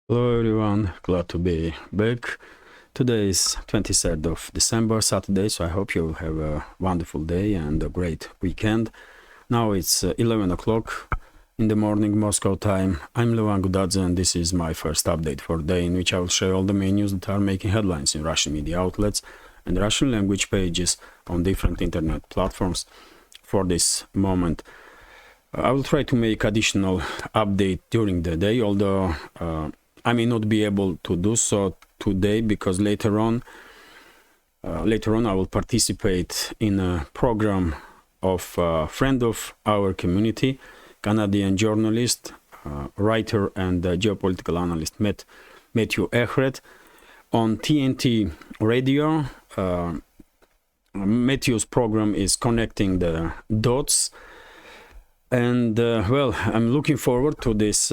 Hello everyone, glad to be back. Today is 23rd of December, Saturday, so I hope you have a wonderful day and a great weekend. Now it's 11 o'clock in the morning, Moscow time. I'm Levan Gudadze and this is my first update for the day, in which I will share all the main news that are making headlines in Russian media outlets and Russian language pages on different internet platforms for this moment. I will try to make additional update during the day, although I may not be able to do so today because later on I will participate in a program of a friend of our community, Canadian journalist, writer and geopolitical analyst Matthew Ehret on TNT radio. Matthew's program is connecting the dots. And well, I'm looking forward to this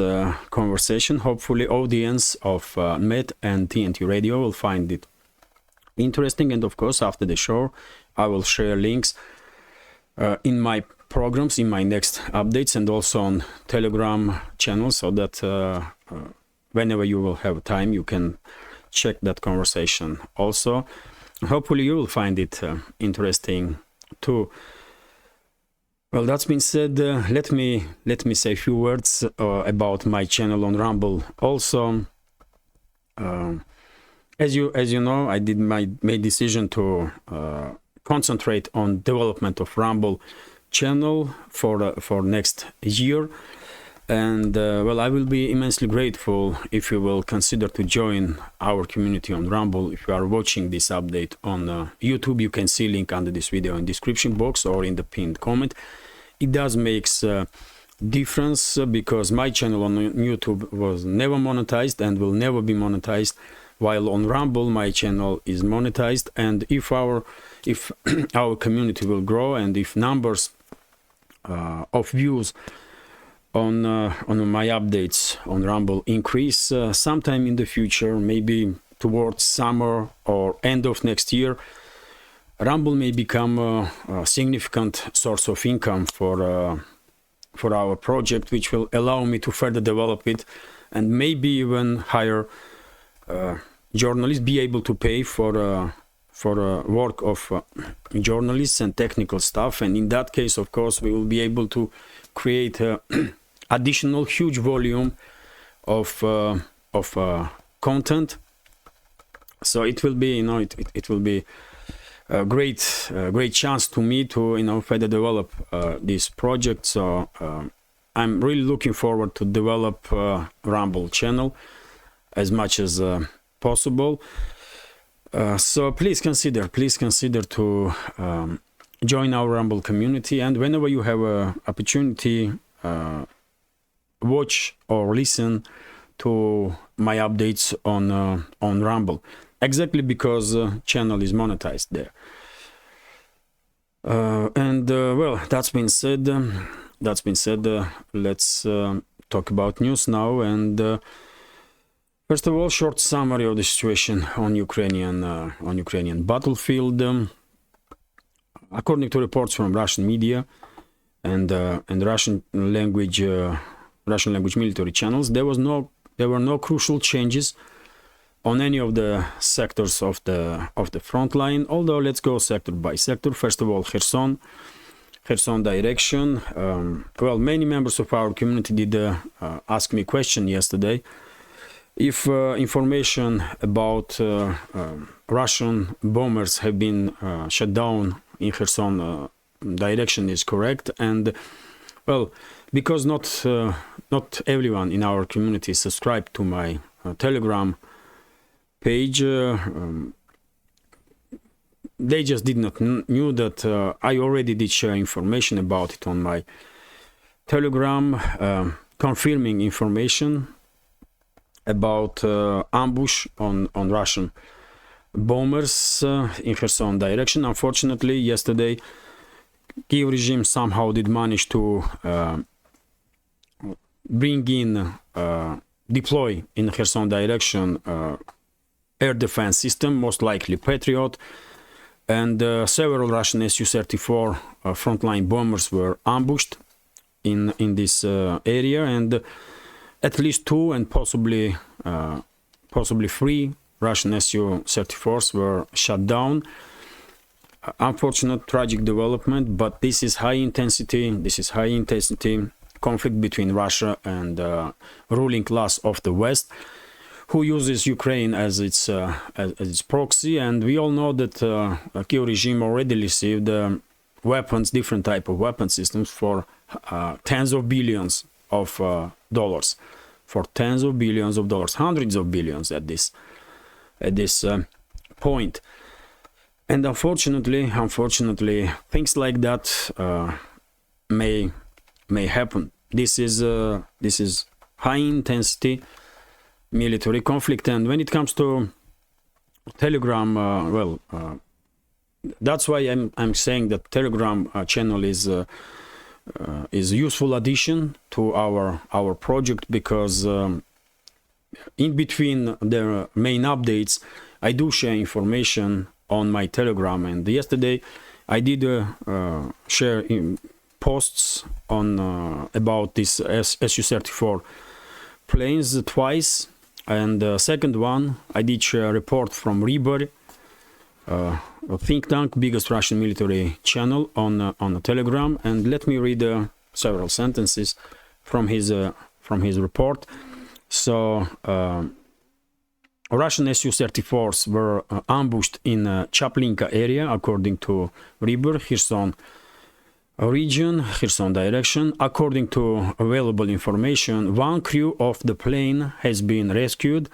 conversation. Hopefully audience of Met and TNT Radio will find it interesting. And of course, after the show, I will share links in my programs, in my next updates, and also on Telegram channel, so that whenever you will have time, you can check that conversation also. Hopefully you will find it interesting too. Well, that's been said, let me say a few words about my channel on Rumble. Also, as you know, I made decision to concentrate on development of Rumble channel for next year, and well, I will be immensely grateful if you will consider to join our community on Rumble. If you are watching this update on YouTube, you can see link under this video in description box or in the pinned comment. It does make a difference because my channel on YouTube was never monetized and will never be monetized, while on Rumble my channel is monetized. And if our community will grow and if numbers of views on my updates on Rumble increase sometime in the future, maybe towards summer or end of next year, Rumble may become a significant source of income for our project, which will allow me to further develop it and maybe even hire journalists, be able to pay for work of journalists and technical stuff. And in that case, of course, we will be able to create additional huge volume of content. So it will be, it will be a great chance to me to further develop this project. So I'm really looking forward to develop Rumble channel as much as possible. So please consider to join our Rumble community, and whenever you have a opportunity, watch or listen to my updates on Rumble. Exactly because channel is monetized there. And well, that's been said. Let's talk about news now. And first of all, short summary of the situation on Ukrainian battlefield. According to reports from Russian media and Russian language military channels, there were no crucial changes on any of the sectors of the front line. Although let's go sector by sector. First of all, Kherson direction. Well, many members of our community did ask me a question yesterday if information about Russian bombers have been shut down in Kherson direction is correct. And well, because not everyone in our community is subscribed to my Telegram page, they just did not knew that I already did share information about it on my Telegram, confirming information about ambush on Russian bombers in Kherson direction. Unfortunately, yesterday Kyiv regime somehow did manage to deploy in Kherson direction air defense system, most likely Patriot, and several Russian Su-34 frontline bombers were ambushed in this area, and at least 2 and possibly possibly 3 Russian Su-34s were shot down. Unfortunate, tragic development, but this is high intensity conflict between Russia and ruling class of the West, who uses Ukraine as its proxy. And we all know that Kyiv regime already received weapons, different type of weapon systems for tens of billions of dollars, hundreds of billions at this point. And unfortunately, things like that may happen. This is high intensity military conflict. And when it comes to Telegram, that's why I'm saying that Telegram channel is a useful addition to our project, because in between the main updates, I do share information on my Telegram. And yesterday I did share posts on about this Su-34 planes twice, and the second one I did share a report from Ribor, a think tank, biggest Russian military channel on Telegram. And let me read several sentences from his report. So Russian Su-34s were ambushed in Chaplinka area, according to Ribor, Kherson region, Kherson direction. According to available information, one crew of the plane has been rescued,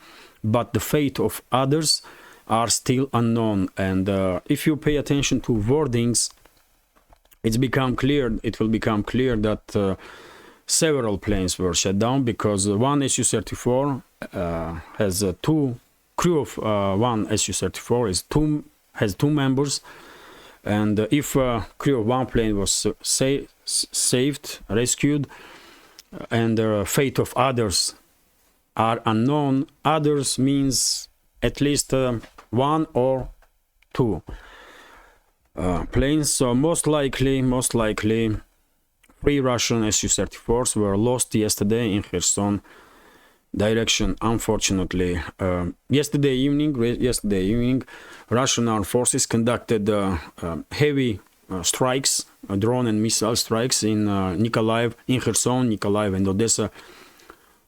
but the fate of others are still unknown. And if you pay attention to wordings, it will become clear that several planes were shot down, because one Su-34 has two crew of one Su-34 has two members, and if crew of one plane was saved, rescued, and the fate of others are unknown, others means at least one or two planes. So most likely 3 Russian Su-34s were lost yesterday in Kherson direction. Unfortunately, yesterday evening, Russian armed forces conducted heavy strikes, drone and missile strikes in Kherson, Nikolaev, and Odessa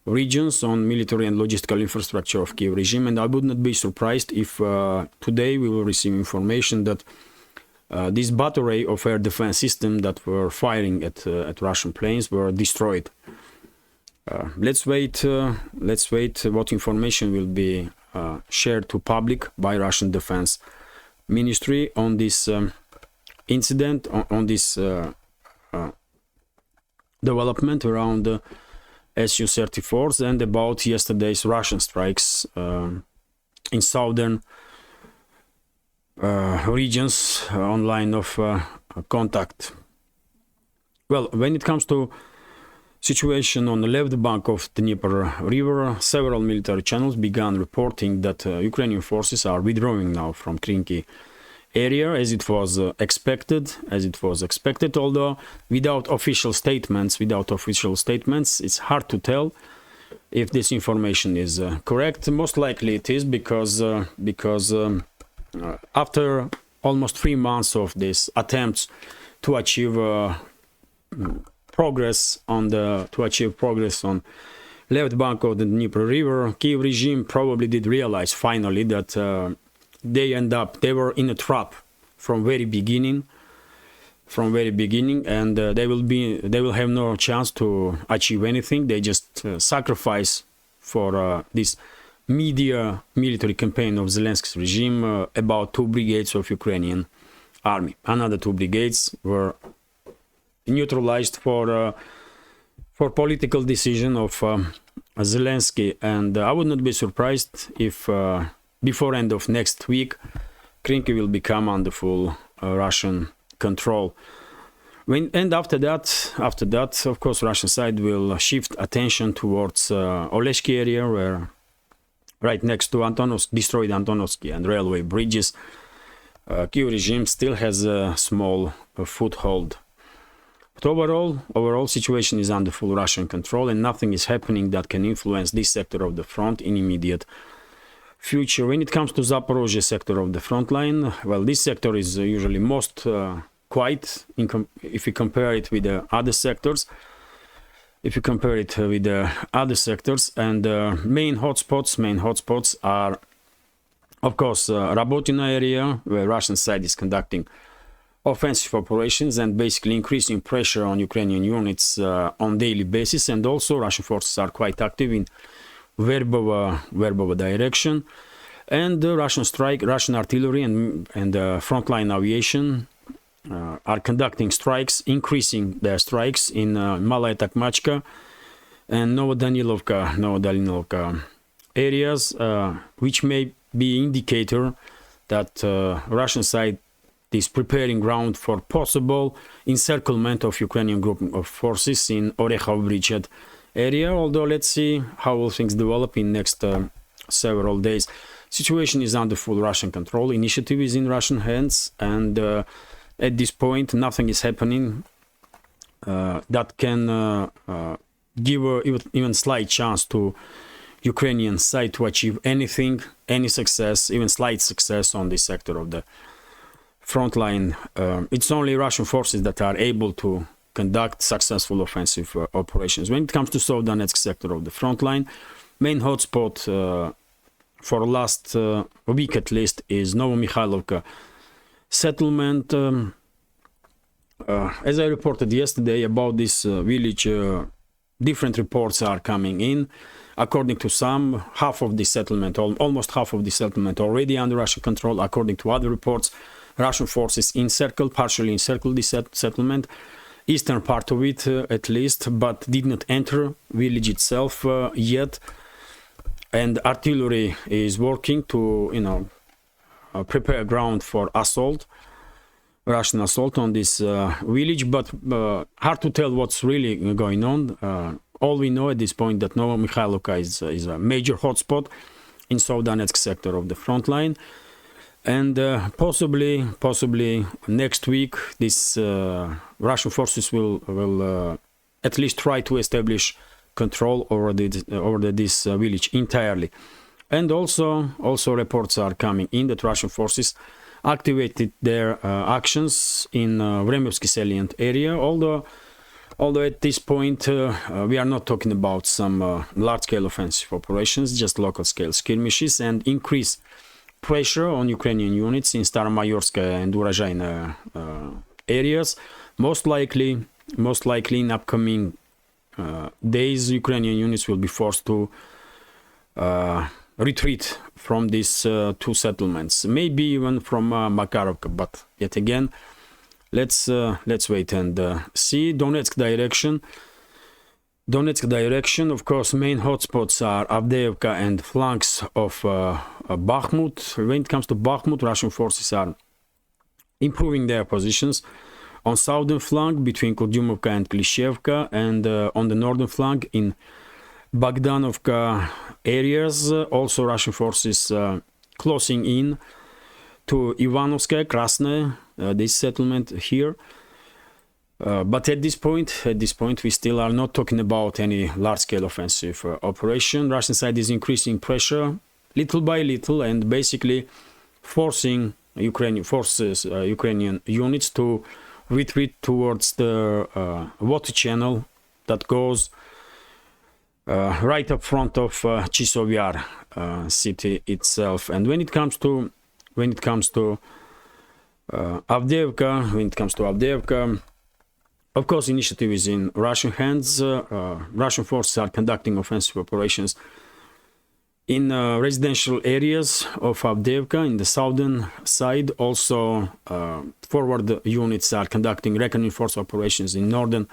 regions on military and logistical infrastructure of Kyiv regime. And I would not be surprised if today we will receive information that this battery of air defense system that were firing at Russian planes were destroyed. Let's wait what information will be shared to public by Russian Defense Ministry on this incident, on this development around Su-34s, and about yesterday's Russian strikes in southern regions on line of contact. Well, when it comes to situation on the left bank of the Dnieper river, several military channels began reporting that Ukrainian forces are withdrawing now from Krinky area, as it was expected, although without official statements, it's hard to tell if this information is correct. Most likely it is, because after almost 3 months of these attempts to achieve progress on left bank of the Dnieper river, Kyiv regime probably did realize finally that they were in a trap from very beginning, and they will have no chance to achieve anything. They just sacrifice for this media military campaign of Zelensky's regime about 2 brigades of Ukrainian army. Another 2 brigades were neutralized for political decision of Zelensky. And I would not be surprised if before end of next week Krinky will become under full Russian control. And after that, of course, Russian side will shift attention towards Oleshki area, where right next to destroyed Antonovsky and railway bridges, Kyiv regime still has a small foothold. But overall situation is under full Russian control, and nothing is happening that can influence this sector of the front in immediate future. When it comes to Zaporizhzhia sector of the front line, well, this sector is usually most quiet if you compare it with the other sectors. If you compare it with the other sectors, and main hotspots are, of course, Rabotina area, where Russian side is conducting offensive operations and basically increasing pressure on Ukrainian units on daily basis, and also Russian forces are quite active in Verbova direction, and Russian artillery and frontline aviation are conducting strikes, increasing their strikes in Malaya Takmachka and Novodanilovka areas, which may be indicator that Russian side is preparing ground for possible encirclement of Ukrainian group of forces in Orekhovo-Bridgehead area. Although let's see how will things develop in next several days. Situation is under full Russian control. Initiative is in Russian hands, and at this point nothing is happening that can give even slight chance to Ukrainian side to achieve anything, any success, even slight success on this sector of the front line. It's only Russian forces that are able to conduct successful offensive operations. When it comes to South Donetsk sector of the front line, main hotspot for last week at least is Novomikhailivka settlement. As I reported yesterday about this village, different reports are coming in. According to some, half of the settlement, almost half of the settlement already under Russian control. According to other reports, Russian forces partially encircled the settlement, eastern part of it at least, but did not enter village itself yet. And artillery is working to, prepare ground for assault, Russian assault on this village. But hard to tell what's really going on. All we know at this point that Novomikhailivka is a major hotspot in South Donetsk sector of the front line. And possibly next week, this Russian forces will at least try to establish control over this village entirely. And also reports are coming in that Russian forces activated their actions in Vremevsky salient area. Although at this point we are not talking about some large-scale offensive operations, just local-scale skirmishes and increase pressure on Ukrainian units in Staromayorskaya and Urozhaina areas. Most likely in upcoming days, Ukrainian units will be forced to retreat from these two settlements, maybe even from Makarovka. But yet again, let's wait and see. Donetsk direction, of course, main hotspots are Avdeevka and flanks of Bakhmut. When it comes to Bakhmut, Russian forces are improving their positions on southern flank between Kurdyumovka and Klishevka, and on the northern flank in Bogdanovka areas. Also Russian forces closing in to Ivanovskaya, Krasnaya, this settlement here. But at this point, we still are not talking about any large-scale offensive operation. Russian side is increasing pressure little by little and basically forcing Ukrainian units to retreat towards the water channel that goes right up front of Chisov Yar city itself. And when it comes to Avdeevka, of course, initiative is in Russian hands. Russian forces are conducting offensive operations in residential areas of Avdeevka in the southern side. Also, forward units are conducting reckoning force operations in northern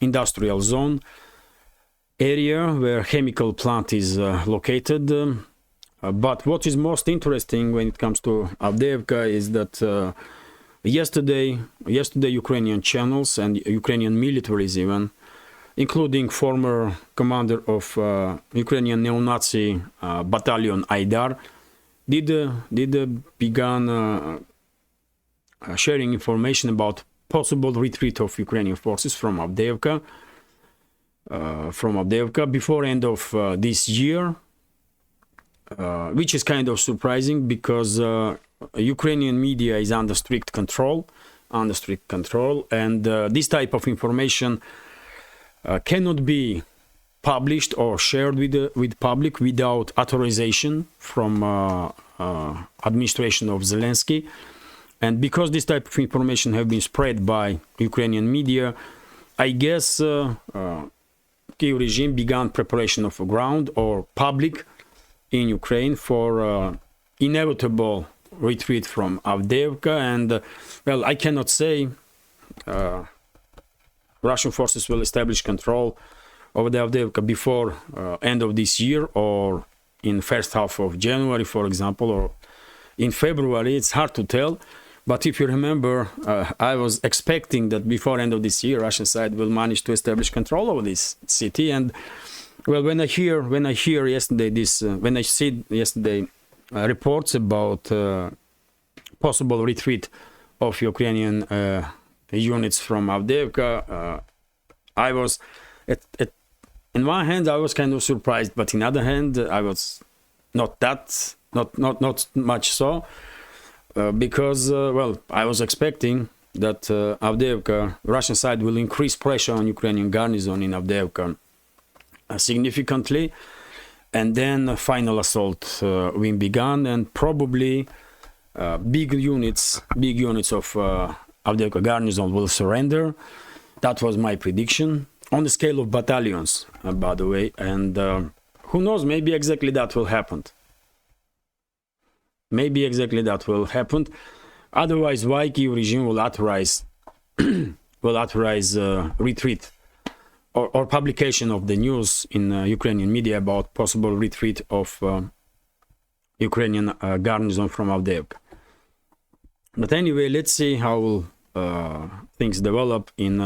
industrial zone area where chemical plant is located. But what is most interesting when it comes to Avdeevka is that yesterday Ukrainian channels and Ukrainian militaries, even including former commander of Ukrainian neo-Nazi battalion Aidar, did began sharing information about possible retreat of Ukrainian forces from Avdeevka. Before end of this year, which is kind of surprising because Ukrainian media is under strict control, and this type of information cannot be published or shared with public without authorization from administration of Zelensky. And because this type of information have been spread by Ukrainian media, I guess Kyiv regime began preparation of a ground or public in Ukraine for inevitable retreat from Avdeevka. And well, I cannot say Russian forces will establish control over the Avdeevka before end of this year or in first half of January, for example, or in February. It's hard to tell. But if you remember, I was expecting that before end of this year, Russian side will manage to establish control over this city. And well, when I hear yesterday this, when I see yesterday reports about possible retreat of Ukrainian units from Avdeevka, I was in one hand I was kind of surprised, but in other hand I was not much so. Because, well, I was expecting that Avdeevka, Russian side will increase pressure on Ukrainian garrison in Avdeevka significantly, and then a final assault will begun, and probably big units of Avdeevka garrison will surrender. That was my prediction on the scale of battalions, by the way, and who knows, maybe exactly that will happen. Maybe exactly that will happen. Otherwise, why Kyiv regime will authorize retreat or publication of the news in Ukrainian media about possible retreat of Ukrainian garrison from Avdeevka. But anyway, let's see how will things develop in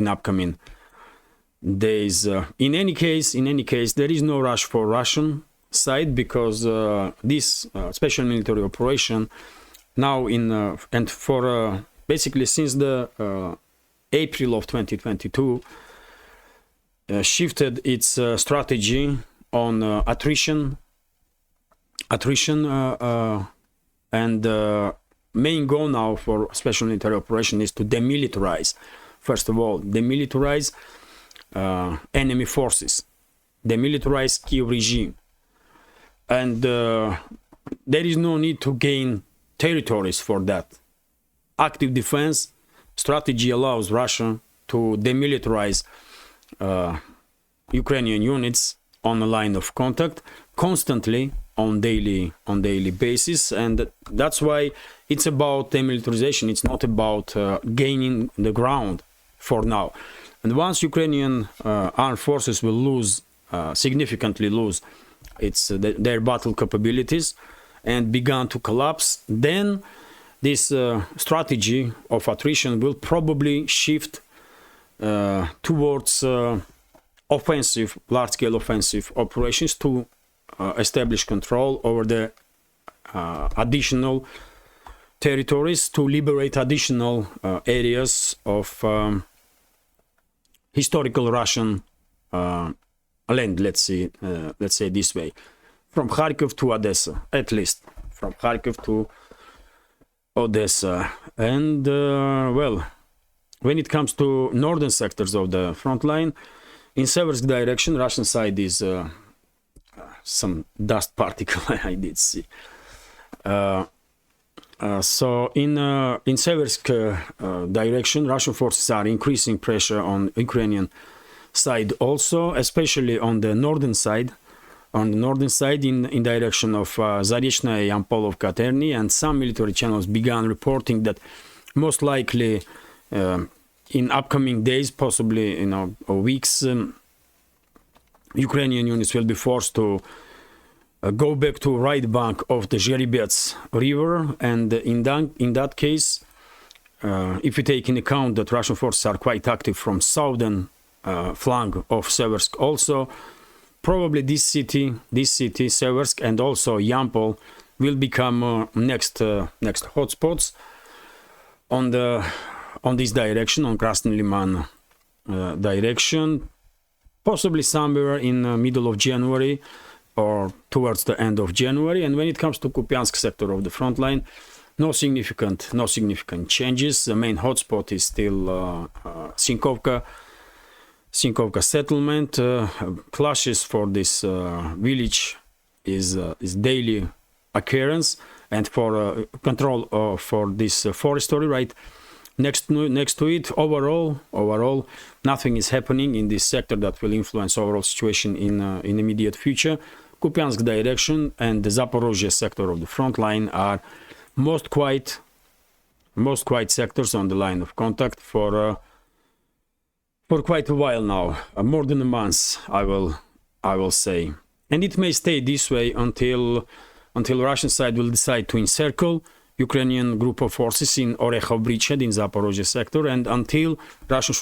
upcoming days. In any case, there is no rush for Russian side because this special military operation now and for basically since the April of 2022 shifted its strategy on attrition and main goal now for special military operation is to demilitarize. First of all, demilitarize enemy forces, demilitarize Kyiv regime. And there is no need to gain territories for that. Active defense strategy allows Russia to demilitarize Ukrainian units on a line of contact constantly on daily basis, and that's why it's about demilitarization. It's not about gaining the ground for now. And once Ukrainian armed forces will significantly lose their battle capabilities and began to collapse, then this strategy of attrition will probably shift towards large-scale offensive operations to establish control over the additional territories, to liberate additional areas of historical Russian land, let's say this way, from Kharkiv to Odessa, at least from Kharkiv to Odessa. And well, when it comes to northern sectors of the front line, in Seversk direction, Russian side is some dust particle I did see. So in Seversk direction, Russian forces are increasing pressure on Ukrainian side also, especially on the northern side. On the northern side, in direction of Zarechnoye, Yampolovka, Terny, and some military channels began reporting that most likely in upcoming days, possibly or weeks, Ukrainian units will be forced to go back to right bank of the Zheribets river, and in that case, if you take in account that Russian forces are quite active from southern flank of Seversk also, probably this city, Seversk, and also Yampol will become next hotspots on on this direction, on Krasny Liman direction, possibly somewhere in the middle of January or towards the end of January. And when it comes to Kupiansk sector of the front line, no significant changes. The main hotspot is still Sinkovka settlement. Clashes for this village is daily occurrence, and for control for this forestry right next to it. Overall, nothing is happening in this sector that will influence overall situation in immediate future. Kupiansk direction and the Zaporizhzhia sector of the front line are most quiet sectors on the line of contact for quite a while now, more than a month, I will say, and it may stay this way until Russian side will decide to encircle Ukrainian group of forces in Orechov bridgehead in Zaporizhzhia sector, and until Russian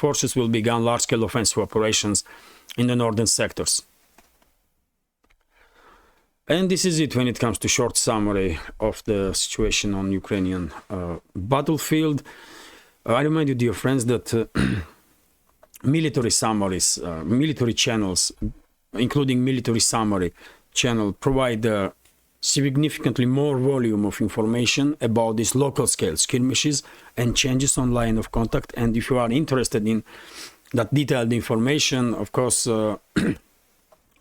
forces will begin large-scale offensive operations in the northern sectors. And this is it when it comes to short summary of the situation on Ukrainian battlefield. I remind you, dear friends, that military summaries, military channels, including military summary channel, provide significantly more volume of information about these local scale skirmishes and changes on line of contact. And if you are interested in that detailed information, of course, I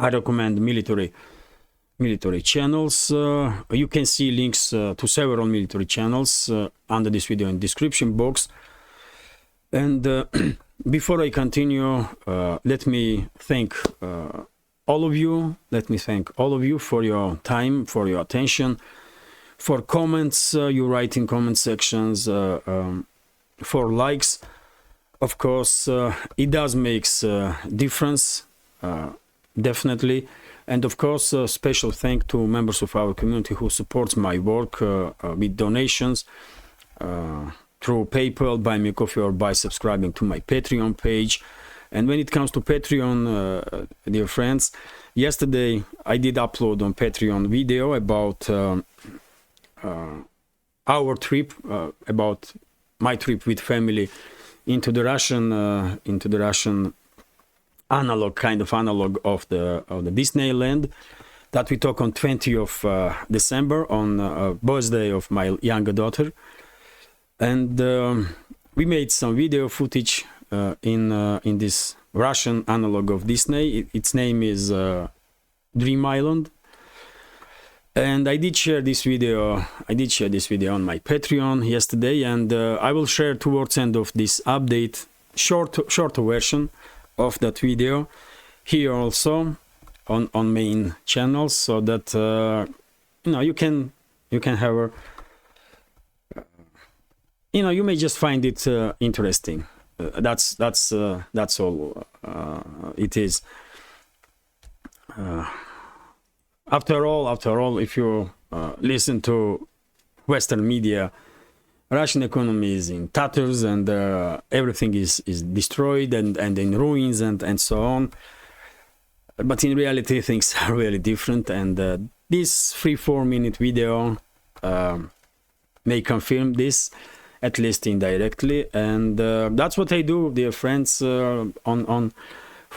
recommend military channels. You can see links to several military channels under this video in description box. And before I continue, let me thank all of you. Let me thank all of you for your time, for your attention, for comments you write in comment sections, for likes. Of course, it does make a difference, definitely. And of course, a special thank to members of our community who supports my work with donations through PayPal, Buy Me Coffee, or by subscribing to my Patreon page. And when it comes to Patreon, dear friends, yesterday I did upload on Patreon video about our trip, about my trip with family into the Russian analog of the Disneyland that we took on 20th of December on birthday of my younger daughter. And we made some video footage in this Russian analog of Disney. Its name is Dream Island. And I did share this video on my Patreon yesterday, and I will share towards end of this update shorter version of that video here also on main channels, so that you can have a you may just find it interesting. That's all it is. After all, if you listen to Western media, Russian economy is in tatters, and everything is destroyed and in ruins and so on. But in reality, things are really different, and this 3-4 minute video may confirm this, at least indirectly. And that's what I do, dear friends, for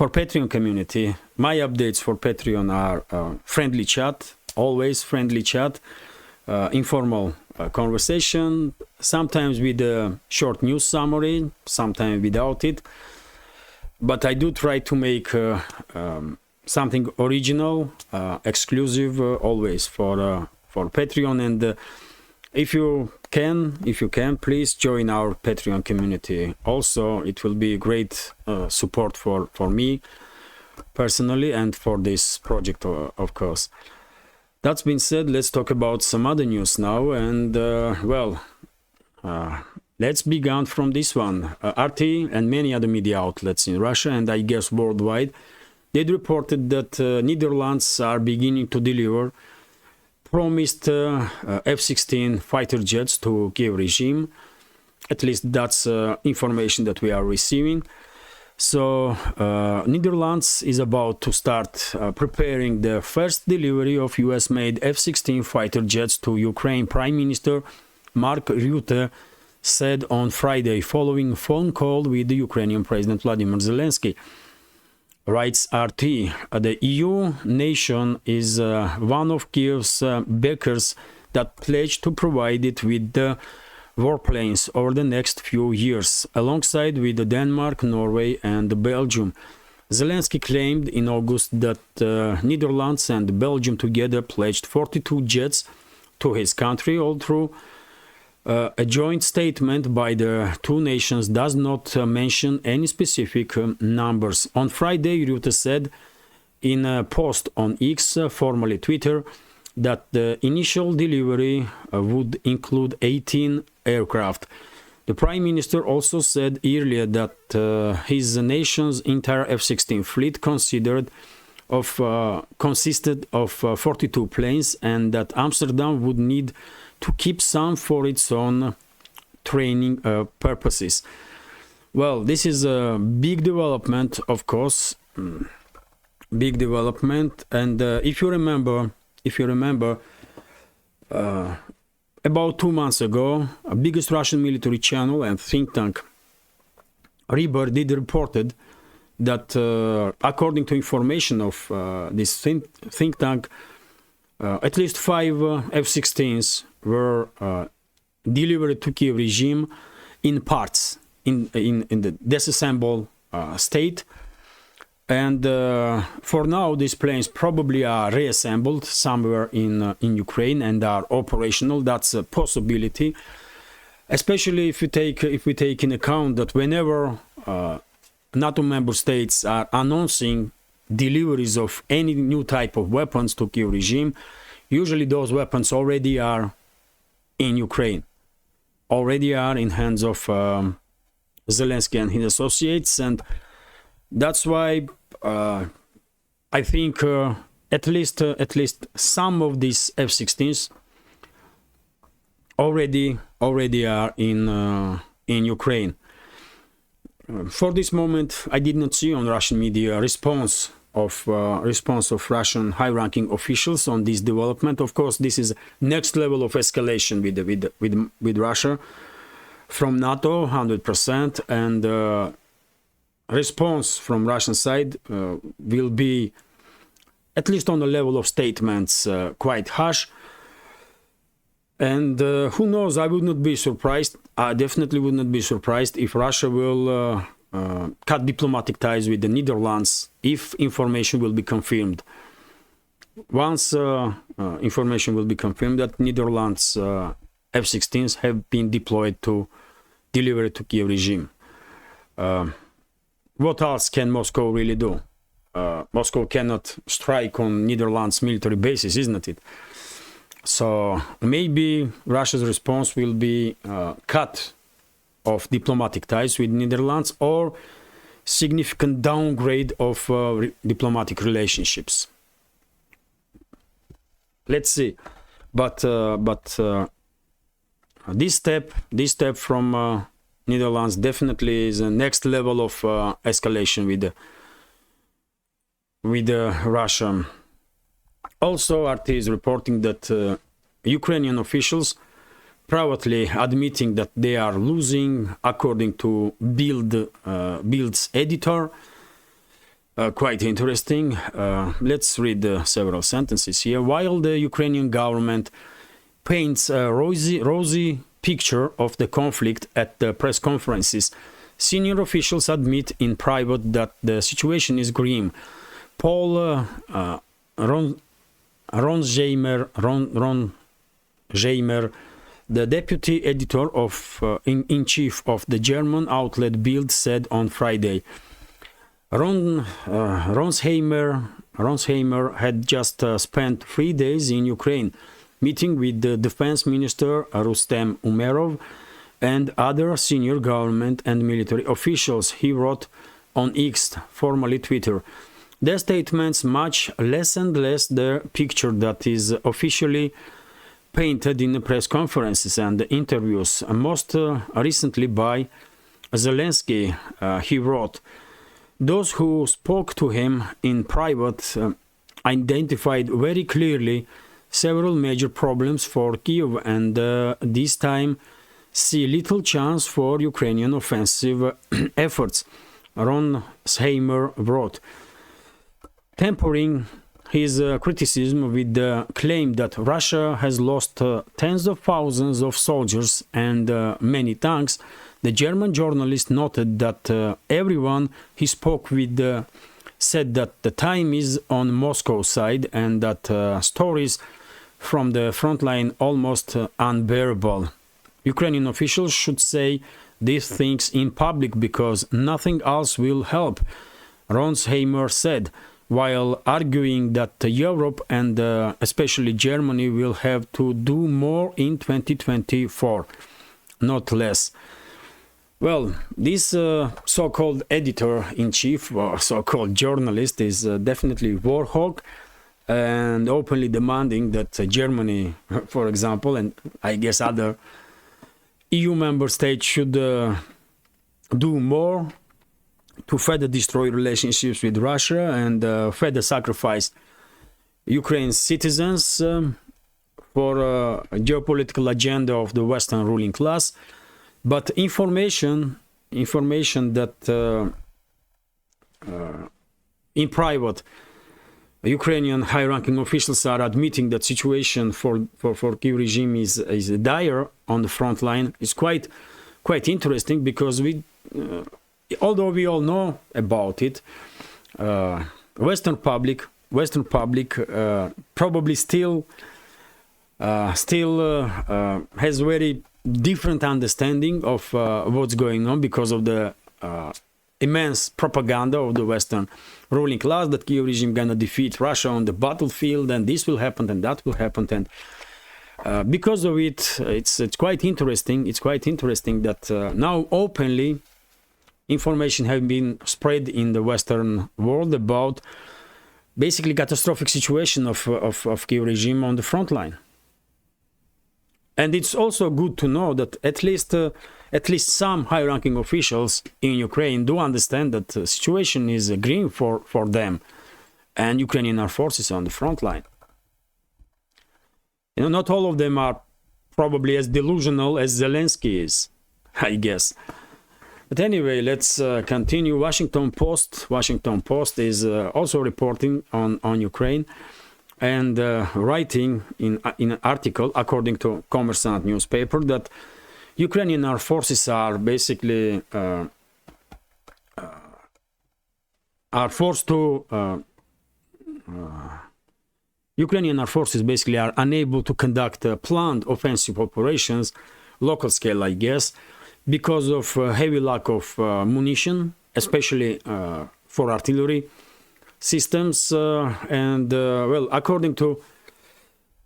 Patreon community. My updates for Patreon are friendly chat, always friendly chat, informal conversation, sometimes with a short news summary, sometimes without it. But I do try to make something original, exclusive, always for Patreon. And if you can, please join our Patreon community. Also, it will be great support for me personally and for this project, of course. That's been said, let's talk about some other news now. And let's begin from this one. RT and many other media outlets in Russia, and I guess worldwide, they reported that Netherlands are beginning to deliver promised F-16 fighter jets to Kyiv regime. At least that's information that we are receiving. So Netherlands is about to start preparing the first delivery of US-made F-16 fighter jets to Ukraine Prime Minister Mark Rutte said on Friday following a phone call with the Ukrainian President Vladimir Zelensky. Writes RT, the EU nation is one of Kyiv's backers that pledged to provide it with the warplanes over the next few years, alongside with Denmark, Norway and Belgium. Zelensky claimed in August that Netherlands and Belgium together pledged 42 jets to his country, although a joint statement by the two nations does not mention any specific numbers. On Friday, Rutte said in a post on X, formerly Twitter, that the initial delivery would include 18 aircraft. The Prime Minister also said earlier that his nation's entire F-16 fleet consisted of 42 planes, and that Amsterdam would need to keep some for its own training purposes. Well, this is a big development, of course, big development. And if you remember, about 2 months ago, a biggest Russian military channel and think tank, Riber, did reported that, according to information of this think tank, at least 5 F-16s were delivered to Kyiv regime in parts, in the disassembled state. And for now, these planes probably are reassembled somewhere in Ukraine and are operational. That's a possibility, especially if we take in account that whenever NATO member states are announcing deliveries of any new type of weapons to Kyiv regime, usually those weapons already are in Ukraine, already are in hands of Zelensky and his associates, and that's why I think at least some of these F-16s already are in Ukraine. For this moment, I did not see on Russian media response of Russian high-ranking officials on this development. Of course, this is next level of escalation with Russia from NATO, 100%, and response from Russian side will be, at least on the level of statements, quite harsh. And who knows, I would not be surprised, I definitely would not be surprised if Russia will cut diplomatic ties with the Netherlands if information will be confirmed. Once information will be confirmed that Netherlands F-16s have been deployed to deliver to Kyiv regime. What else can Moscow really do? Moscow cannot strike on Netherlands military bases, isn't it? So maybe Russia's response will be cut of diplomatic ties with Netherlands or significant downgrade of diplomatic relationships. Let's see. But this step from Netherlands definitely is a next level of escalation with Russia. Also, RT is reporting that Ukrainian officials privately admitting that they are losing, according to Bild's editor. Quite interesting. Let's read several sentences here. While the Ukrainian government paints a rosy picture of the conflict at the press conferences, senior officials admit in private that the situation is grim. Paul Ronsheimer, the deputy editor in chief of the German outlet Bild, said on Friday. Ronsheimer had just spent 3 days in Ukraine, meeting with the defense minister Rustem Umerov and other senior government and military officials, he wrote on X, formerly Twitter. Their statements match less and less the picture that is officially painted in the press conferences and interviews, most recently by Zelensky. He wrote, those who spoke to him in private identified very clearly several major problems for Kyiv, and this time see little chance for Ukrainian offensive efforts, Ron Sheimer wrote, tempering his criticism with the claim that Russia has lost tens of thousands of soldiers and many tanks. The German journalist noted that everyone he spoke with said that the time is on Moscow's side and that stories from the front line almost unbearable. Ukrainian officials should say these things in public because nothing else will help, Ronsheimer said, while arguing that Europe and especially Germany will have to do more in 2024, not less. Well, this so-called editor-in-chief or so-called journalist is definitely war hawk and openly demanding that Germany, for example, and I guess other EU member states should do more to further destroy relationships with Russia and further sacrifice Ukraine's citizens for a geopolitical agenda of the Western ruling class. But information that in private Ukrainian high-ranking officials are admitting that situation for Kyiv regime is dire on the front line is quite interesting, because although we all know about it, Western public probably still has very different understanding of what's going on because of the immense propaganda of the Western ruling class that Kyiv regime gonna defeat Russia on the battlefield, and this will happen and that will happen, and because of it, it's quite interesting. It's quite interesting that now openly information have been spread in the Western world about basically catastrophic situation of Kyiv regime on the front line. And it's also good to know that at least some high-ranking officials in Ukraine do understand that the situation is grim for them and Ukrainian armed forces on the front line. You know, not all of them are probably as delusional as Zelensky is, I guess. But anyway, let's continue. Washington Post is also reporting on Ukraine and writing in an article, according to Kommersant newspaper, that Ukrainian armed forces are basically Ukrainian armed forces basically are unable to conduct planned offensive operations, local scale, I guess, because of heavy lack of munition, especially for artillery systems. Well, according to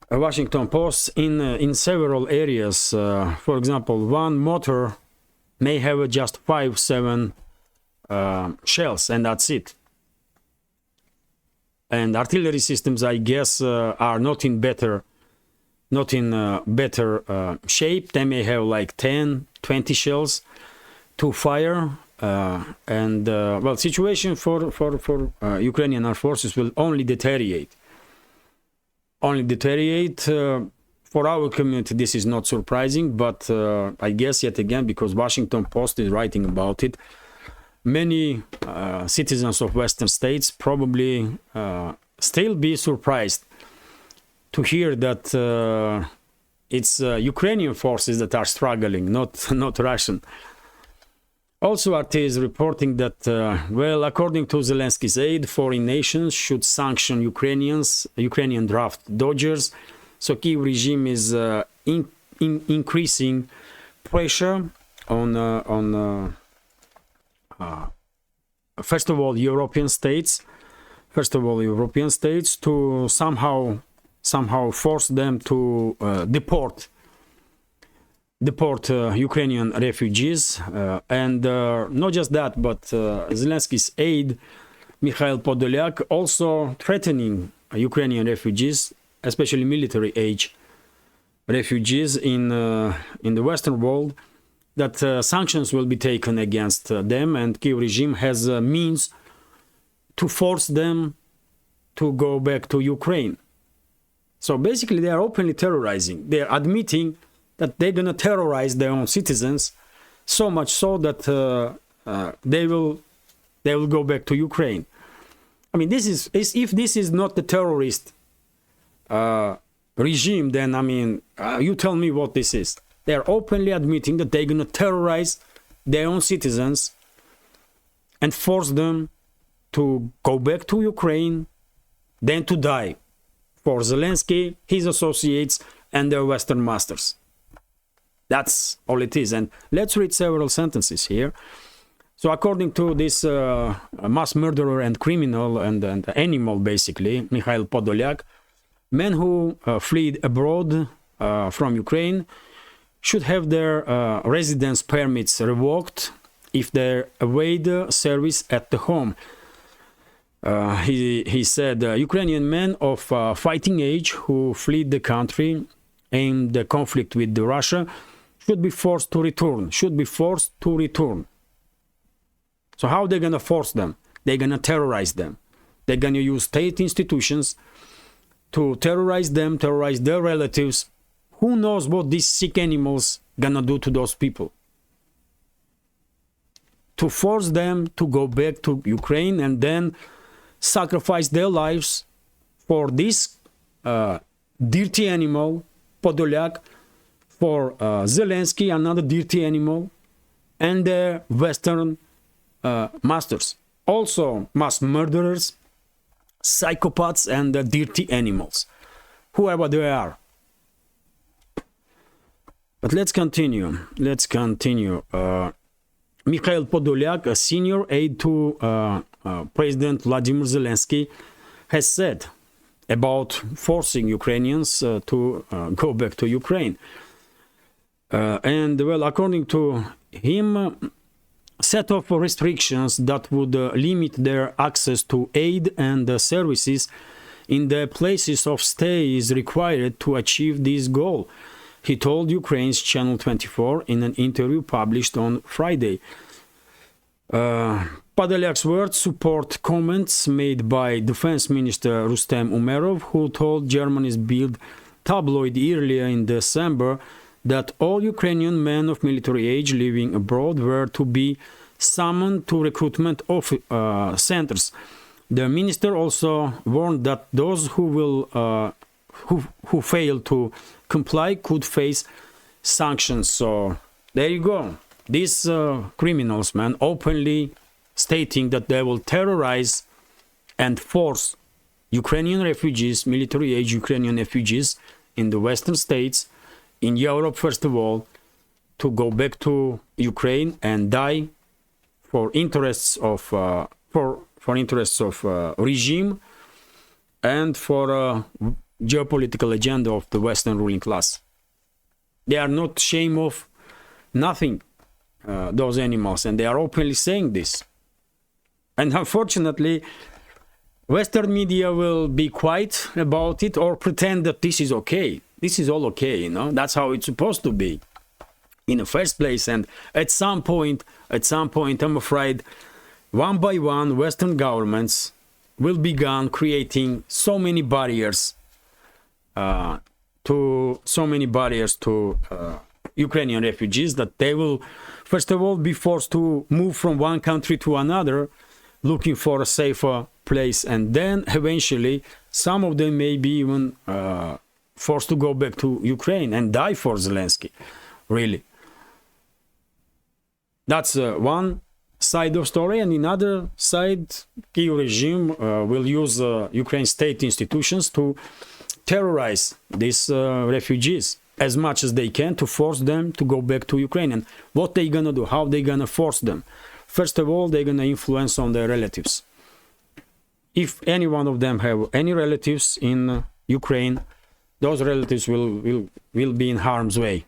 Washington Post, in several areas, for example, one mortar may have just 5-7 shells, and that's it. And artillery systems, I guess, are not in better shape. They may have like 10-20 shells to fire, well, situation for Ukrainian armed forces will only deteriorate. For our community, this is not surprising, but I guess yet again, because Washington Post is writing about it, many citizens of Western states probably still be surprised to hear that it's Ukrainian forces that are struggling, not Russian. Also, RT is reporting that, well, according to Zelensky's aide, foreign nations should sanction Ukrainian draft dodgers. So Kyiv regime is increasing pressure on first of all European states to somehow force them to deport Ukrainian refugees, and not just that, but Zelensky's aide Mikhail Podolyak also threatening Ukrainian refugees, especially military age refugees in the Western world, that sanctions will be taken against them, and Kyiv regime has means to force them to go back to Ukraine. So basically they are openly terrorizing. They are admitting that they're gonna terrorize their own citizens, so much so that they will go back to Ukraine. I mean, if this is not the terrorist regime, then I mean, you tell me what this is. They're openly admitting that they're gonna terrorize their own citizens and force them to go back to Ukraine, then to die for Zelensky, his associates, and their Western masters. That's all it is. And let's read several sentences here. So according to this mass murderer and criminal and animal, basically, Mikhail Podolyak, men who fled abroad from Ukraine should have their residence permits revoked if they await service at the home. He said Ukrainian men of fighting age who fled the country in the conflict with Russia should be forced to return. So how are they going to force them? They're going to terrorize them. They're going to use state institutions to terrorize them, terrorize their relatives. Who knows what these sick animals going to do to those people? To force them to go back to Ukraine and then sacrifice their lives for this dirty animal, Podolyak, for Zelensky, another dirty animal, and their Western masters. Also mass murderers, psychopaths, and dirty animals, whoever they are. But let's continue. Mikhail Podolyak, a senior aide to President Vladimir Zelensky, has said about forcing Ukrainians to go back to Ukraine. And well, according to him, set of restrictions that would limit their access to aid and services in their places of stay is required to achieve this goal, he told Ukraine's Channel 24 in an interview published on Friday. Podolyak's words support comments made by Defense Minister Rustem Umerov, who told Germany's Bild tabloid earlier in December that all Ukrainian men of military age living abroad were to be summoned to recruitment centers. The minister also warned that those who fail to comply could face sanctions. So there you go. These criminals, man, openly stating that they will terrorize and force Ukrainian refugees, military age Ukrainian refugees in the Western states, in Europe first of all, to go back to Ukraine and die for interests of regime and for geopolitical agenda of the Western ruling class. They are not ashamed of nothing, those animals, and they are openly saying this. And unfortunately, Western media will be quiet about it or pretend that this is okay. This is all okay, you know. That's how it's supposed to be in the first place. And at some point, I'm afraid, one by one, Western governments will begin creating so many barriers to Ukrainian refugees that they will, first of all, be forced to move from one country to another, looking for a safer place, and then eventually some of them may be even forced to go back to Ukraine and die for Zelensky. Really, that's one side of story. And another side, Kyiv regime will use Ukraine state institutions to terrorize these refugees as much as they can to force them to go back to Ukraine. And what they gonna do? How they gonna force them? First of all, they're gonna influence on their relatives. If any one of them have any relatives in Ukraine, those relatives will be in harm's way.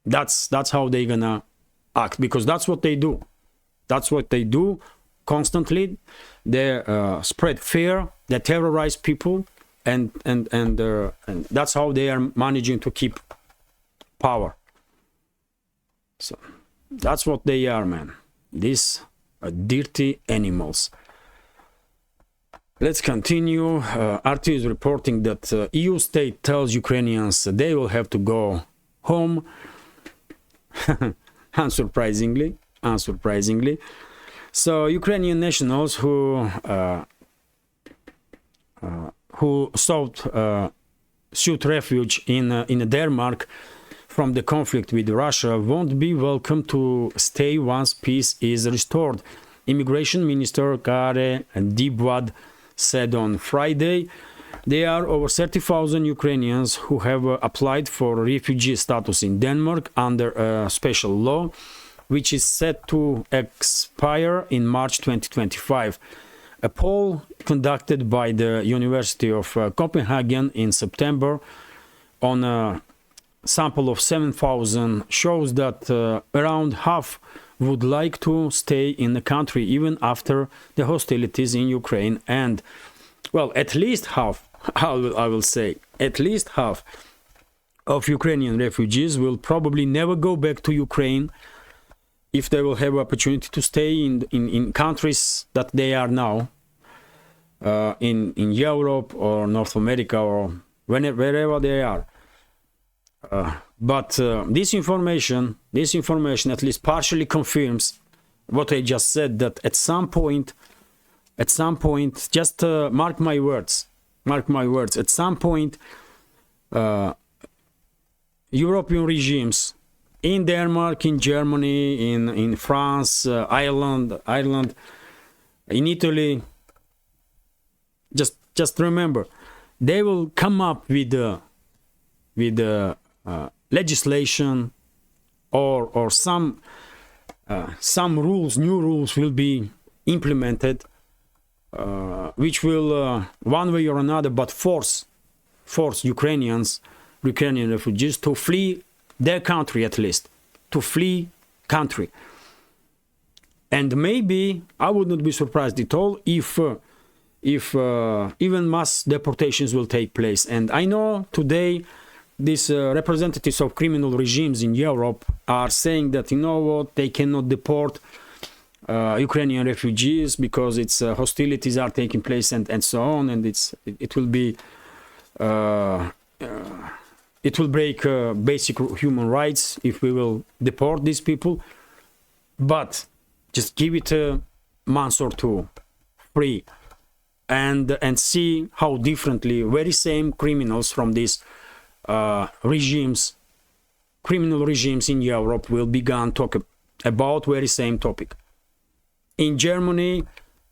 That's how they're gonna act, because that's what they do. That's what they do constantly. They spread fear. They terrorize people, and that's how they are managing to keep power. So that's what they are, man. These are dirty animals. Let's continue. RT is reporting that EU state tells Ukrainians they will have to go home. Unsurprisingly. So Ukrainian nationals who sought refuge in Denmark from the conflict with Russia won't be welcome to stay once peace is restored. Immigration Minister Kare Dibwad said on Friday there are over 30,000 Ukrainians who have applied for refugee status in Denmark under a special law, which is set to expire in March 2025. A poll conducted by the University of Copenhagen in September on a sample of 7,000 shows that around half would like to stay in the country even after the hostilities in Ukraine, and, well, at least half, I will say, at least half of Ukrainian refugees will probably never go back to Ukraine if they will have opportunity to stay in countries that they are now, in Europe or North America or wherever they are. But this information at least partially confirms what I just said, that at some point, just mark my words, at some point, European regimes in Denmark, in Germany, in France, Ireland, in Italy, just remember, they will come up with legislation or some rules, new rules will be implemented, which will one way or another but force Ukrainian refugees to flee their country, at least to flee country. And maybe I would not be surprised at all if even mass deportations will take place. And I know today these representatives of criminal regimes in Europe are saying that, you know what, they cannot deport Ukrainian refugees because its hostilities are taking place and so on, and it will be it will break basic human rights if we will deport these people. But just give it a month or two free and see how differently very same criminals from these criminal regimes in Europe will begin talk about very same topic. In Germany,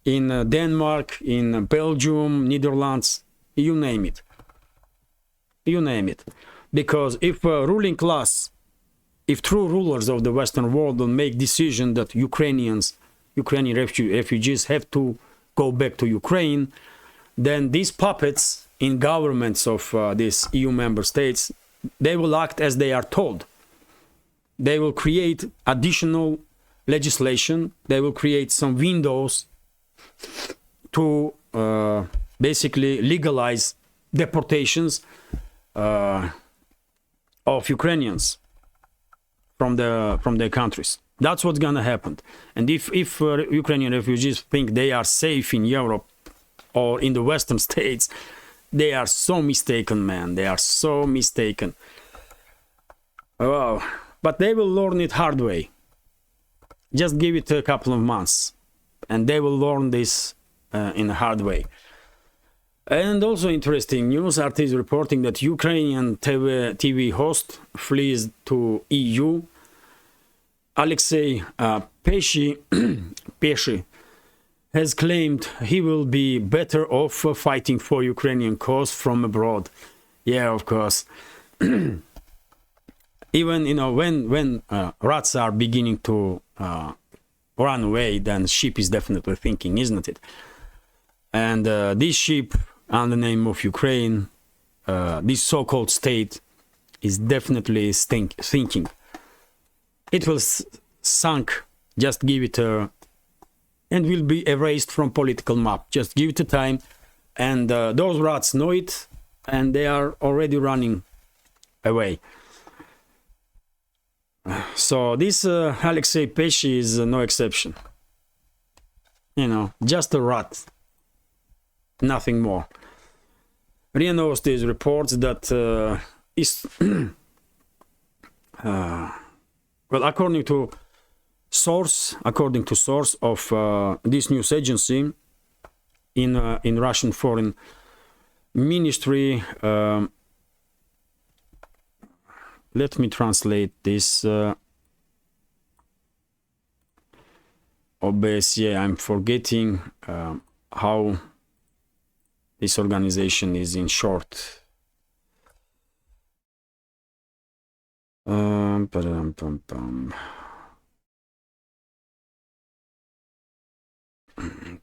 in Denmark, in Belgium, Netherlands, you name it. Because if ruling class, if true rulers of the Western world will make decision that Ukrainian refugees have to go back to Ukraine, then these puppets in governments of these EU member states, they will act as they are told. They will create additional legislation. They will create some windows to basically legalize deportations of Ukrainians from their countries. That's what's gonna happen. And if Ukrainian refugees think they are safe in Europe or in the Western states, they are so mistaken, man. They are so mistaken. Wow. But they will learn it hard way. Just give it a couple of months, and they will learn this in a hard way. And also interesting news, RT is reporting that Ukrainian TV host flees to EU. Alexei Peshi has claimed he will be better off fighting for Ukrainian cause from abroad. Yeah, of course. Even, you know, when rats are beginning to run away, then sheep is definitely thinking, isn't it? And this sheep, under the name of Ukraine, this so-called state, is definitely thinking. It will sunk. Just give it a, and will be erased from political map. Just give it a time, and those rats know it, and they are already running away. So this Alexei Peshi is no exception. You know, just a rat. nothing more. RIA Novosti reports that well, according to source of this news agency in Russian Foreign Ministry, let me translate this. OBSE, I'm forgetting how this organization is in short.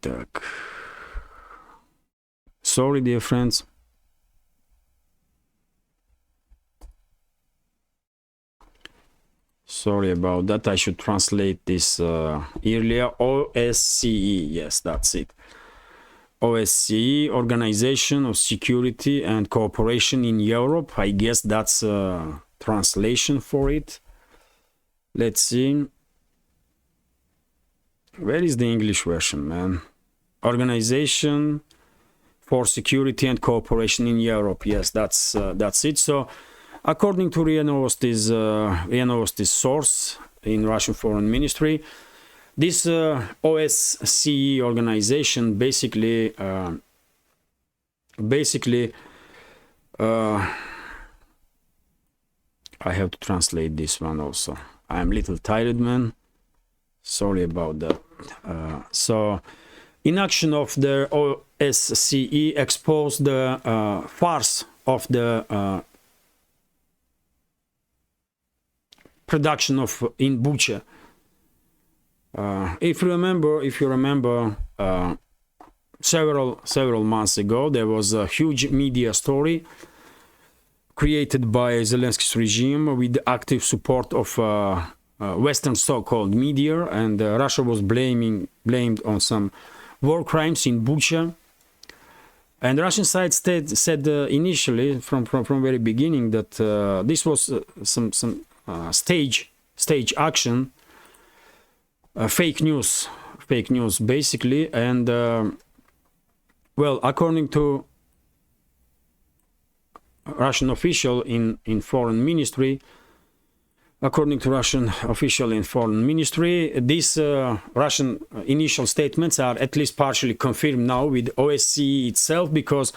Так. Sorry, dear friends. Sorry about that. I should translate this earlier. OSCE, yes, that's it. OSCE, Organization of Security and Cooperation in Europe. I guess that's a translation for it. Let's see. Where is the English version, man? Organization for Security and Cooperation in Europe. Yes, that's it. So, according to RIA Novosti's source in Russian Foreign Ministry, this OSCE organization basically I have to translate this one also. I'm a little tired, man. Sorry about that. So, inaction of the OSCE exposed the farce of the production of in Bucha. If you remember, several months ago, there was a huge media story created by Zelensky's regime with the active support of Western so-called media, and Russia was blamed on some war crimes in Bucha. And the Russian side said initially, from very beginning, that this was some stage action, fake news basically. And well, according to Russian official in Foreign Ministry, these Russian initial statements are at least partially confirmed now with OSCE itself, because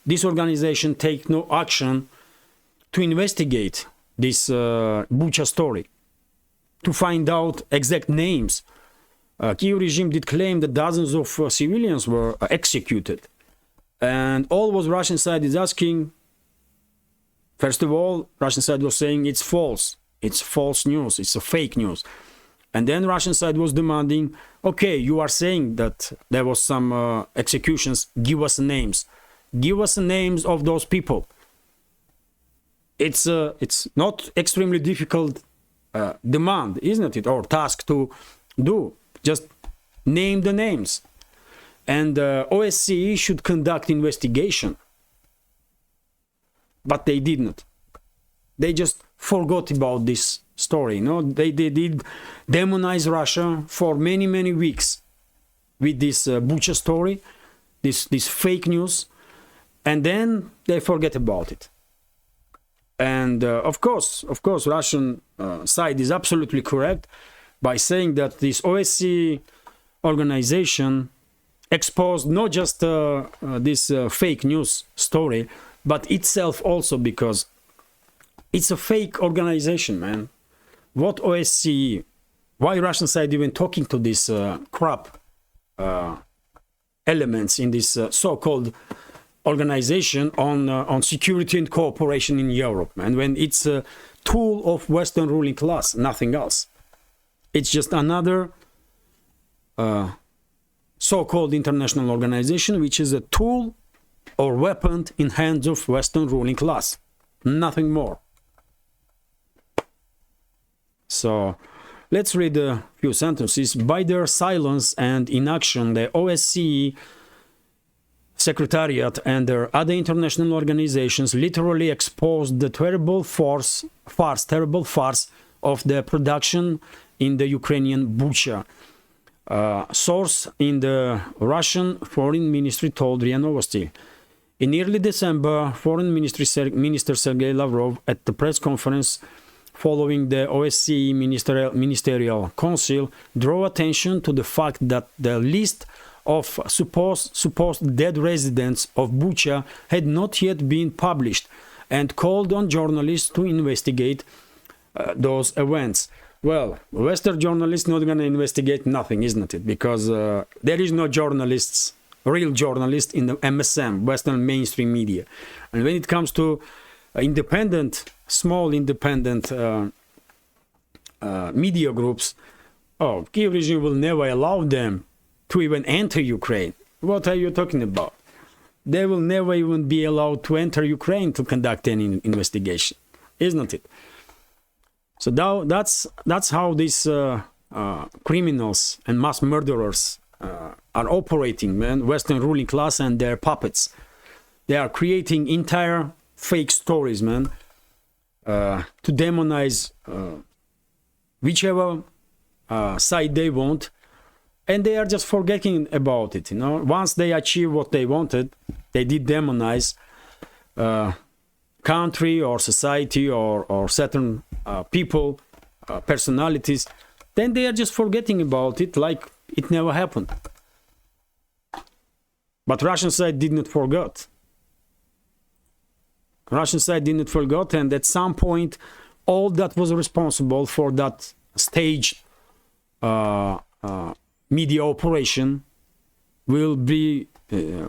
this organization take no action to investigate this Bucha story, to find out exact names. Kyiv regime did claim that dozens of civilians were executed, and all what Russian side is asking, first of all, Russian side was saying it's false news, it's a fake news. And then Russian side was demanding, okay, you are saying that there was some executions, give us names of those people. It's not extremely difficult demand, isn't it, or task to do? Just name the names. And OSCE should conduct investigation. But they didn't. They just forgot about this story. They did demonize Russia for many weeks with this Bucha story, this fake news, and then they forget about it. And of course, Russian side is absolutely correct by saying that this OSCE organization exposed not just this fake news story, but itself also, because it's a fake organization, man. What OSCE? Why Russian side even talking to this crap elements in this so-called organization on security and cooperation in Europe, man? When it's a tool of Western ruling class, nothing else. It's just another so-called international organization, which is a tool or weapon in hands of Western ruling class, nothing more. So let's read a few sentences. By their silence and inaction, the OSCE Secretariat and their other international organizations literally exposed the terrible farce of the production in the Ukrainian Bucha. Source in the Russian Foreign Ministry told RIA Novosti. In early December, Foreign Minister Sergei Lavrov, at the press conference following the OSCE Ministerial Council, drew attention to the fact that the list of supposed dead residents of Bucha had not yet been published, and called on journalists to investigate those events. Well, Western journalists not going to investigate nothing, isn't it? Because there is no journalists, real journalists in the MSM, Western mainstream media. And when it comes to independent, small independent media groups, Kyiv regime will never allow them to even enter Ukraine. What are you talking about? They will never even be allowed to enter Ukraine to conduct any investigation, isn't it? So now that's how these criminals and mass murderers are operating, man. Western ruling class and their puppets. They are creating entire fake stories, man, to demonize whichever side they want, and they are just forgetting about it. You know, once they achieve what they wanted, they did demonize country or society or certain people, personalities, then they are just forgetting about it like it never happened. But Russian side did not forget. Russian side did not forget, and at some point, all that was responsible for that staged media operation will be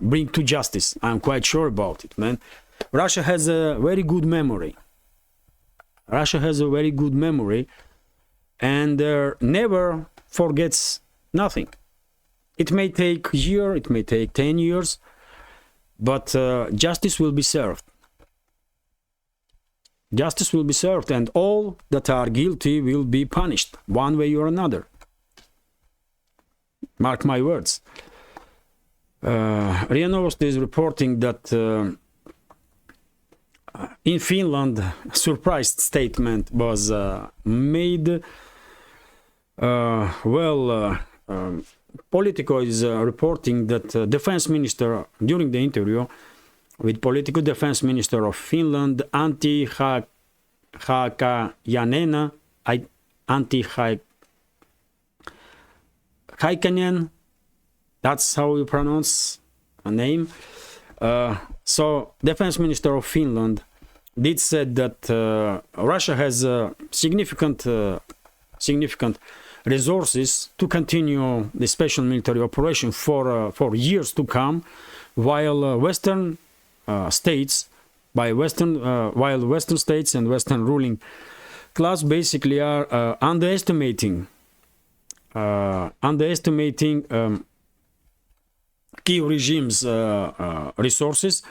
bring to justice. I'm quite sure about it, man. Russia has a very good memory. Russia has a very good memory, and never forgets nothing. It may take a year, it may take 10 years, but justice will be served. Justice will be served, and all that are guilty will be punished, one way or another. Mark my words. RIA Novosti is reporting that in Finland, a surprise statement was made. Politico is reporting that defense minister, during the interview with political defense minister of Finland, Antti Haikanen, that's how you pronounce a name. So, defense minister of Finland did said that Russia has significant resources to continue the special military operation for years to come, while Western states, while Western states and Western ruling class basically are underestimating Kyiv regime's resources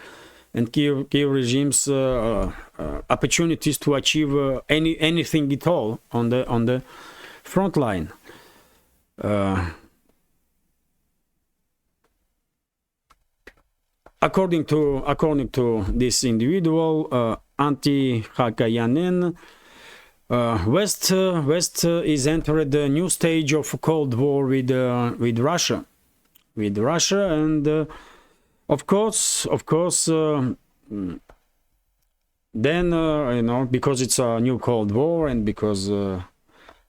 and Kyiv regime's opportunities to achieve anything at all on the front line. According to this individual, Antti Haikanen, West is entered a new stage of a Cold War with Russia. And of course, then because it's a new Cold War and because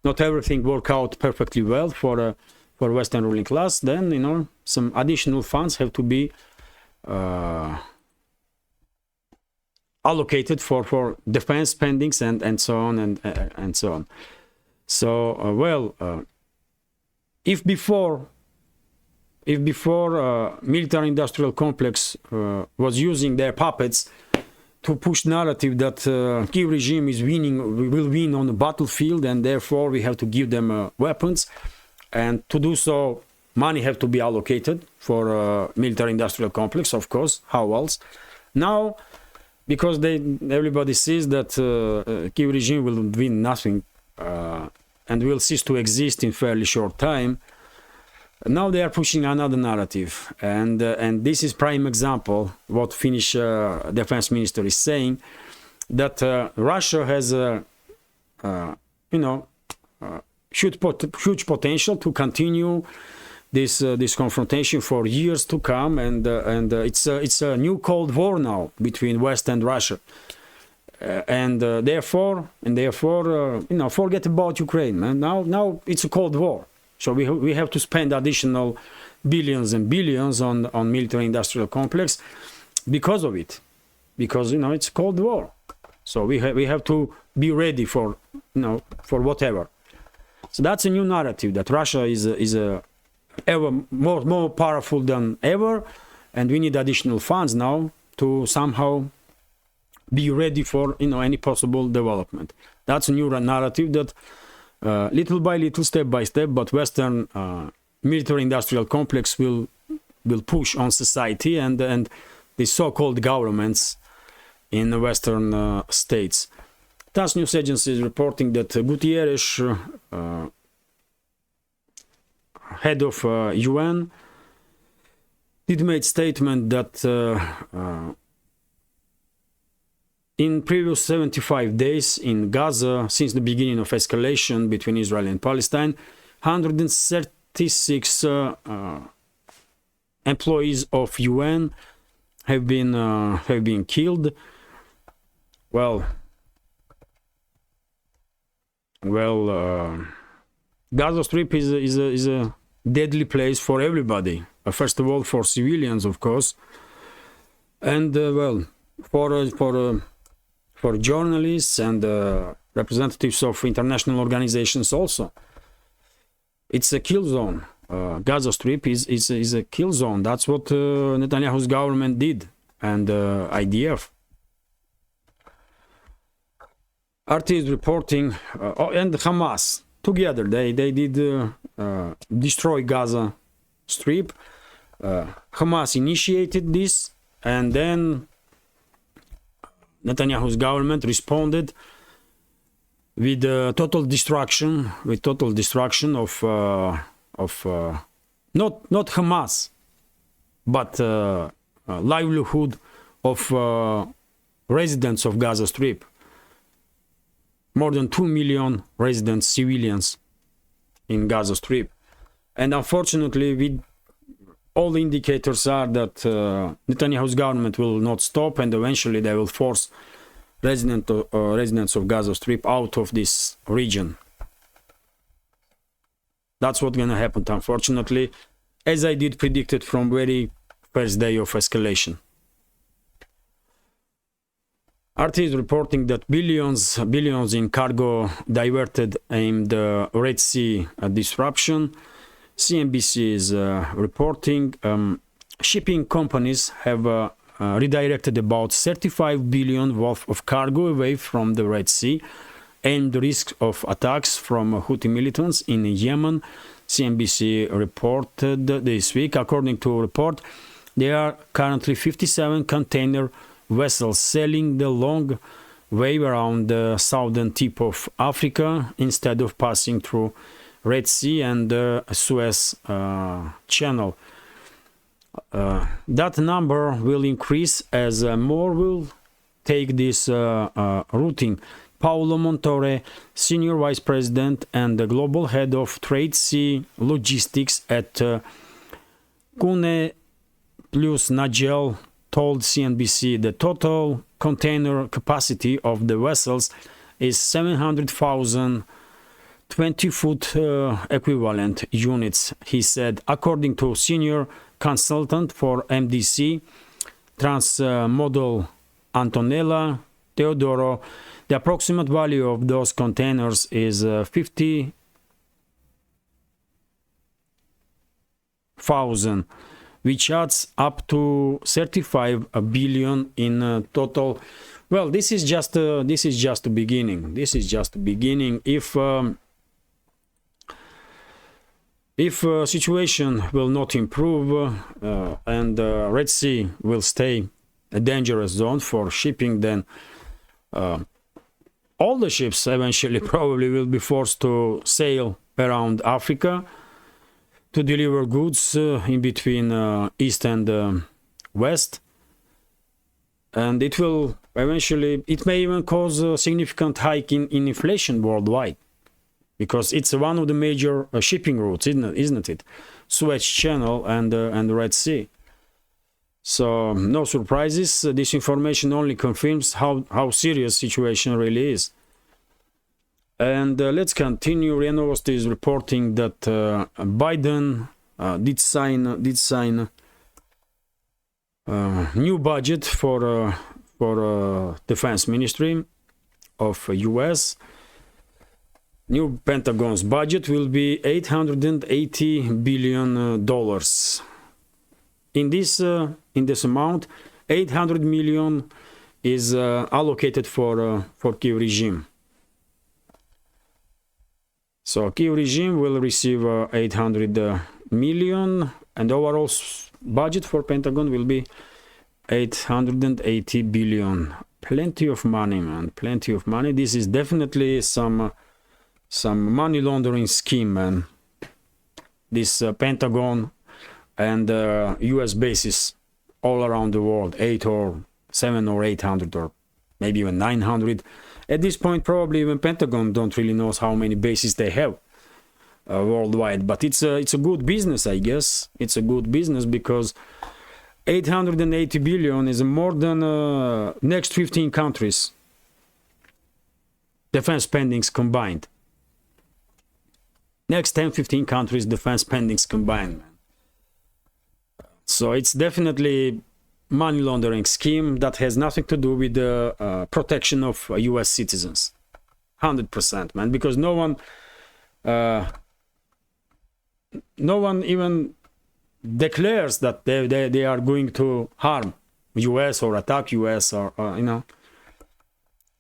not everything worked out perfectly well for Western ruling class, then some additional funds have to be allocated for defense spendings and so on and so on. So if before military industrial complex was using their puppets to push narrative that Kyiv regime will win on the battlefield, and therefore we have to give them weapons, and to do so money have to be allocated for military industrial complex, of course, how else. Now, because everybody sees that Kyiv regime will win nothing and will cease to exist in fairly short time, now they are pushing another narrative, and this is prime example what Finnish defense minister is saying, that Russia has huge potential to continue this confrontation for years to come, and it's a new Cold War now between West and Russia, and therefore forget about Ukraine, man. Now it's a Cold War, so we have to spend additional billions and billions on military industrial complex because of it, because it's Cold War, so we have to be ready for whatever. So that's a new narrative, that Russia is a ever more powerful than ever, and we need additional funds now to somehow be ready for any possible development. That's a new narrative that little by little, step by step, but Western military industrial complex will push on society and the so-called governments in the Western states. TASS news agency is reporting that Guterres, head of UN, did make statement that in previous 75 days in Gaza, since the beginning of escalation between Israel and Palestine, 136 employees of UN have been killed. Well, Gaza Strip is a deadly place for everybody. First of all, for civilians, of course, and for journalists and representatives of international organizations also. It's a kill zone. Gaza Strip is a kill zone. That's what Netanyahu's government did, and IDF. RT is reporting, and Hamas together. They did destroy Gaza Strip. Hamas initiated this, and then Netanyahu's government responded with total destruction of not Hamas, but livelihood of residents of Gaza Strip. More than 2 million residents, civilians in Gaza Strip. And unfortunately, all the indicators are that Netanyahu's government will not stop, and eventually they will force residents of Gaza Strip out of this region. That's what's going to happen, unfortunately, as I did predicted from very first day of escalation. RT is reporting that billions in cargo diverted aimed Red Sea disruption. CNBC is reporting shipping companies have redirected about 35 billion worth of cargo away from the Red Sea, and the risk of attacks from Houthi militants in Yemen. CNBC reported this week. According to a report, there are currently 57 container vessels sailing the long way around the southern tip of Africa instead of passing through Red Sea and the Suez Channel. That number will increase as more will take this routing. Paolo Montore, Senior Vice President and the Global Head of Trade Sea Logistics at Cune plus Nagel, told CNBC the total container capacity of the vessels is 700,000 20-foot equivalent units, he said. According to senior consultant for MDC Transmodal Antonella Teodoro, the approximate value of those containers is 50,000, which adds up to 35 billion in total. Well, this is just the beginning. This is just the beginning. If situation will not improve and Red Sea will stay a dangerous zone for shipping, then all the ships eventually probably will be forced to sail around Africa to deliver goods in between East and West. And it will eventually, it may even cause a significant hike in inflation worldwide. because it's one of the major shipping routes, isn't it? Suez Channel and the Red Sea. So no surprises. This information only confirms how serious situation really is. And let's continue. RIA Novosti is reporting that Biden did sign new budget for defense ministry of US. New Pentagon's budget will be $880 billion. In this amount, 800 million is allocated for Kyiv regime. So Kyiv regime will receive 800 million, and overall budget for Pentagon will be 880 billion. Plenty of money, man. Plenty of money. This is definitely some money laundering scheme, man. This Pentagon and US bases all around the world, 8 or 7 or 800 or maybe even 900. At this point, probably even Pentagon don't really know how many bases they have worldwide. But it's a good business, I guess. It's a good business because 880 billion is more than next 15 countries defense spendings combined. Next 10-15 countries defense spendings combined, man. So it's definitely money laundering scheme that has nothing to do with the protection of US citizens. 100%, man, because no one even declares that they are going to harm US or attack US or you know.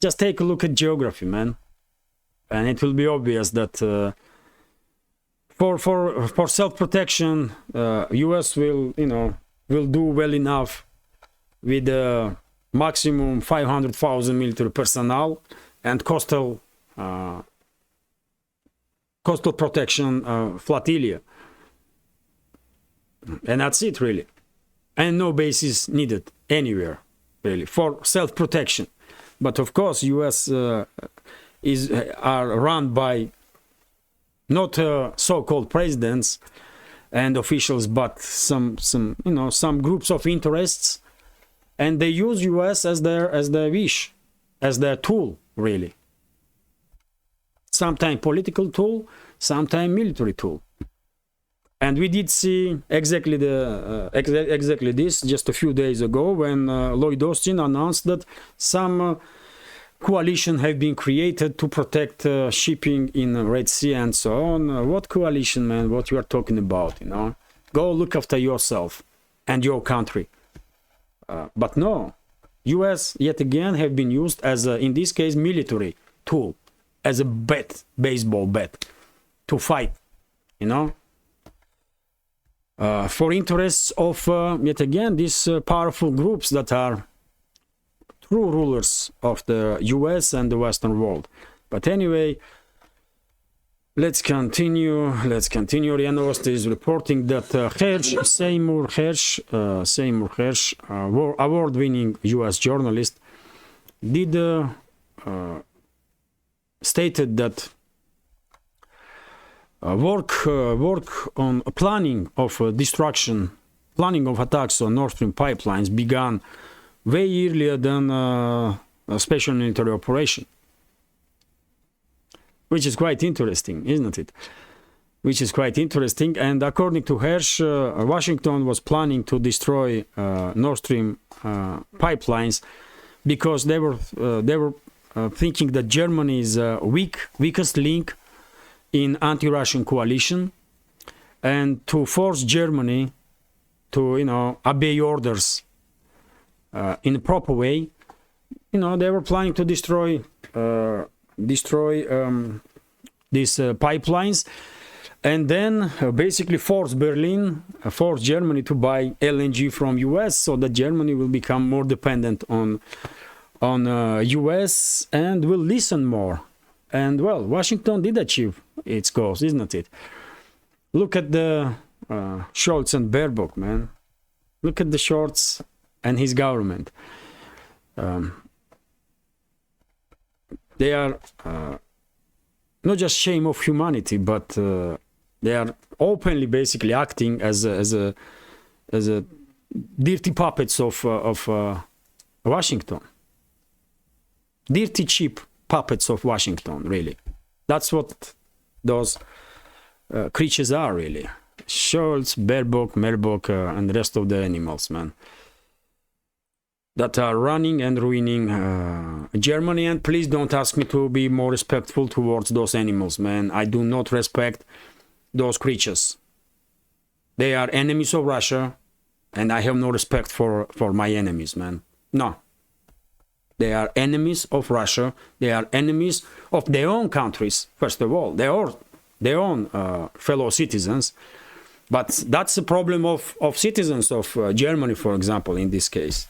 Just take a look at geography, man, and it will be obvious that for self-protection, US will do well enough with maximum 500,000 military personnel and coastal protection flotilla, and that's it really, and no bases needed anywhere really for self-protection. But of course, US are run by not so-called presidents and officials, but some groups of interests, and they use US as their wish, as their tool, really. Sometimes political tool, sometimes military tool. And we did see exactly this just a few days ago when Lloyd Austin announced that some coalition have been created to protect shipping in Red Sea and so on. What coalition, man? What you are talking about? Go look after yourself and your country. But no, US yet again have been used as in this case military tool, as a baseball bat to fight, for interests of yet again these powerful groups that are true rulers of the US and the Western world. But anyway, let's continue. RIA Novosti is reporting that Seymour Hersh, award-winning US journalist, stated that work on planning of destruction, planning of attacks on Nord Stream pipelines began way earlier than a special military operation, which is quite interesting, isn't it? Which is quite interesting. And according to Hersh, Washington was planning to destroy Nord Stream pipelines because they were thinking that Germany is weakest link in anti-Russian coalition, and to force Germany to obey orders in a proper way. They were planning to destroy these pipelines, and then basically force Germany to buy LNG from US, so that Germany will become more dependent on US and will listen more. And well, Washington did achieve its goals, isn't it? Look at the Scholz and Baerbock, man. Look at the Scholz and his government. They are not just shame of humanity, but they are openly basically acting as a dirty puppets of Washington. Dirty, cheap puppets of Washington, really. That's what those creatures are, really. Scholz, Baerbock, Merbock, and the rest of the animals, man, that are running and ruining Germany. And please don't ask me to be more respectful towards those animals, man. I do not respect those creatures. They are enemies of Russia, and I have no respect for my enemies, man. No. They are enemies of Russia. They are enemies of their own countries, first of all. They are their own fellow citizens. But that's the problem of citizens of Germany, for example, in this case.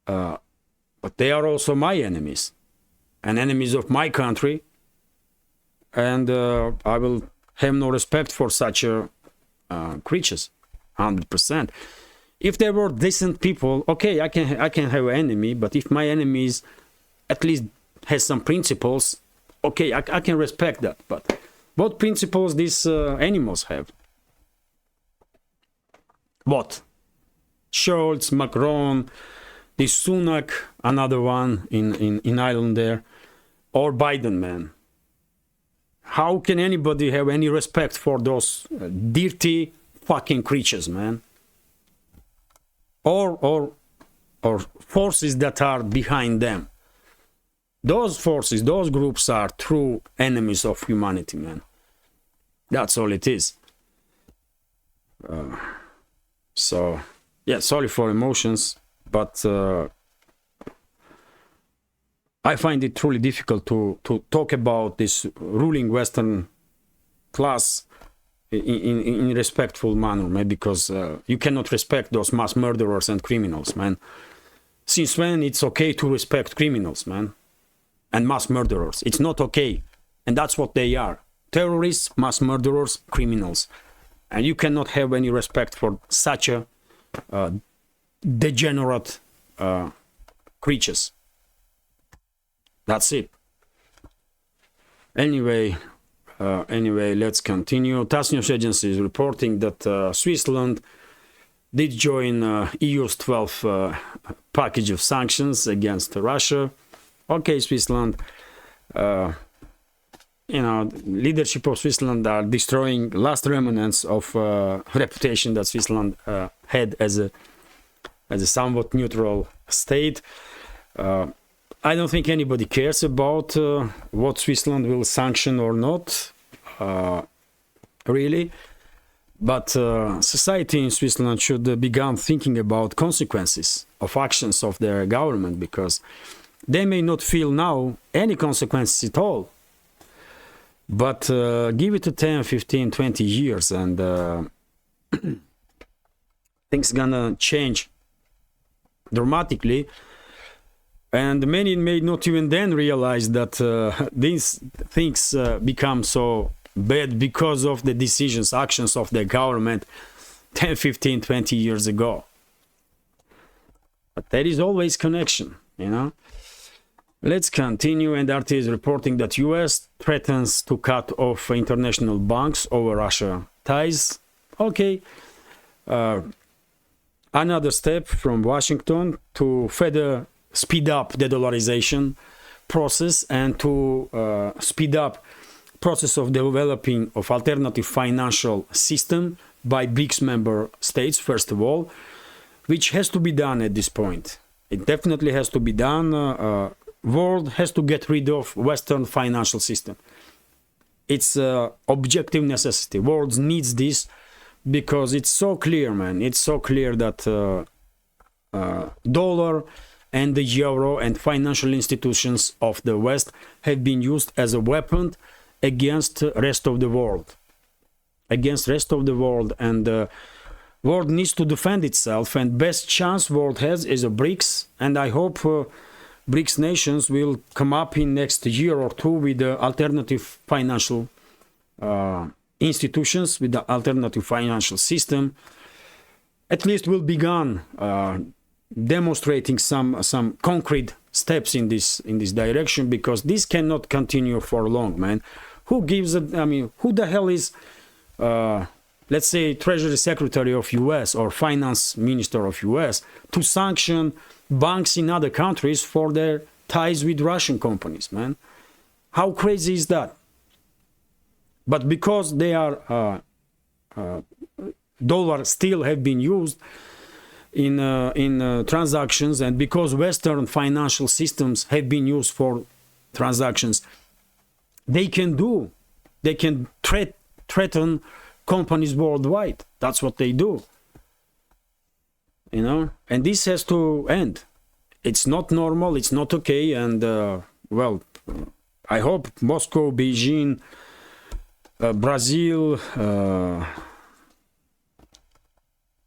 But they are also my enemies and enemies of my country. And I will have no respect for such creatures, 100%. If they were decent people, okay, I can have an enemy, but if my enemy is at least has some principles, okay, I can respect that. But what principles these animals have? What? Scholz, Macron, this Sunak, another one in Ireland there, or Biden, man. How can anybody have any respect for those dirty fucking creatures, man? Or forces that are behind them. Those forces, those groups are true enemies of humanity, man. That's all it is. So, yeah, sorry for emotions, but I find it truly difficult to talk about this ruling Western class in a respectful manner, man, because you cannot respect those mass murderers and criminals, man. Since when it's okay to respect criminals, man, and mass murderers? It's not okay, and that's what they are. Terrorists, mass murderers, criminals. And you cannot have any respect for such a degenerate creatures. That's it. Anyway, let's continue. TASS news agency is reporting that Switzerland did join EU's 12th package of sanctions against Russia. Okay, Switzerland. You know, leadership of Switzerland are destroying last remnants of reputation that Switzerland had as a somewhat neutral state. I don't think anybody cares about what Switzerland will sanction or not, really. But society in Switzerland should begin thinking about consequences of actions of their government, because they may not feel now any consequences at all. But give it to 10, 15, 20 years and things gonna change dramatically. And many may not even then realize that these things become so bad because of the decisions, actions of the government 10, 15, 20 years ago. But there is always connection, you know. Let's continue, and RT is reporting that US threatens to cut off international banks over Russia ties. Okay. Another step from Washington to further speed up the dollarization process and to speed up process of developing of alternative financial system by BRICS member states, first of all, which has to be done at this point. It definitely has to be done. World has to get rid of Western financial system. It's objective necessity. World needs this because it's so clear, man. It's so clear that dollar and the euro and financial institutions of the West have been used as a weapon against rest of the world. Against rest of the world, and world needs to defend itself. And best chance world has is a BRICS, and I hope BRICS nations will come up in next year or two with alternative financial institutions, with the alternative financial system. At least will begun demonstrating some concrete steps in this direction, because this cannot continue for long, man. Who gives a, I mean, who the hell is let's say Treasury Secretary of US or Finance Minister of US to sanction banks in other countries for their ties with Russian companies, man? How crazy is that? But because they are dollars still have been used in transactions, and because Western financial systems have been used for transactions, they can threaten companies worldwide. That's what they do, you know. And this has to end. It's not normal. It's not okay. And well, I hope Moscow, Beijing, Brazil,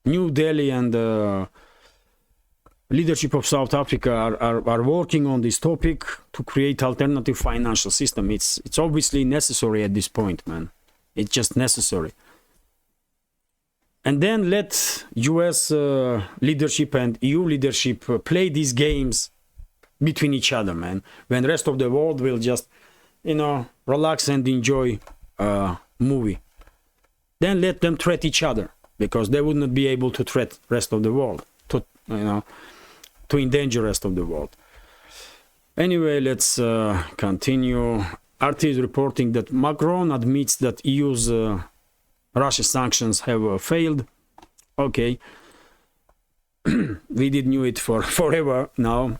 New Delhi, and leadership of South Africa are working on this topic to create alternative financial system. It's obviously necessary at this point, man. It's just necessary. And then let US leadership and EU leadership play these games between each other, man. When the rest of the world will just, you know, relax and enjoy movie. Then let them threat each other, because they would not be able to threat rest of the world, to, you know, to endanger rest of the world. Anyway, let's continue. RT is reporting that Macron admits that EU's Russia sanctions have failed. Okay. We did knew it for forever now.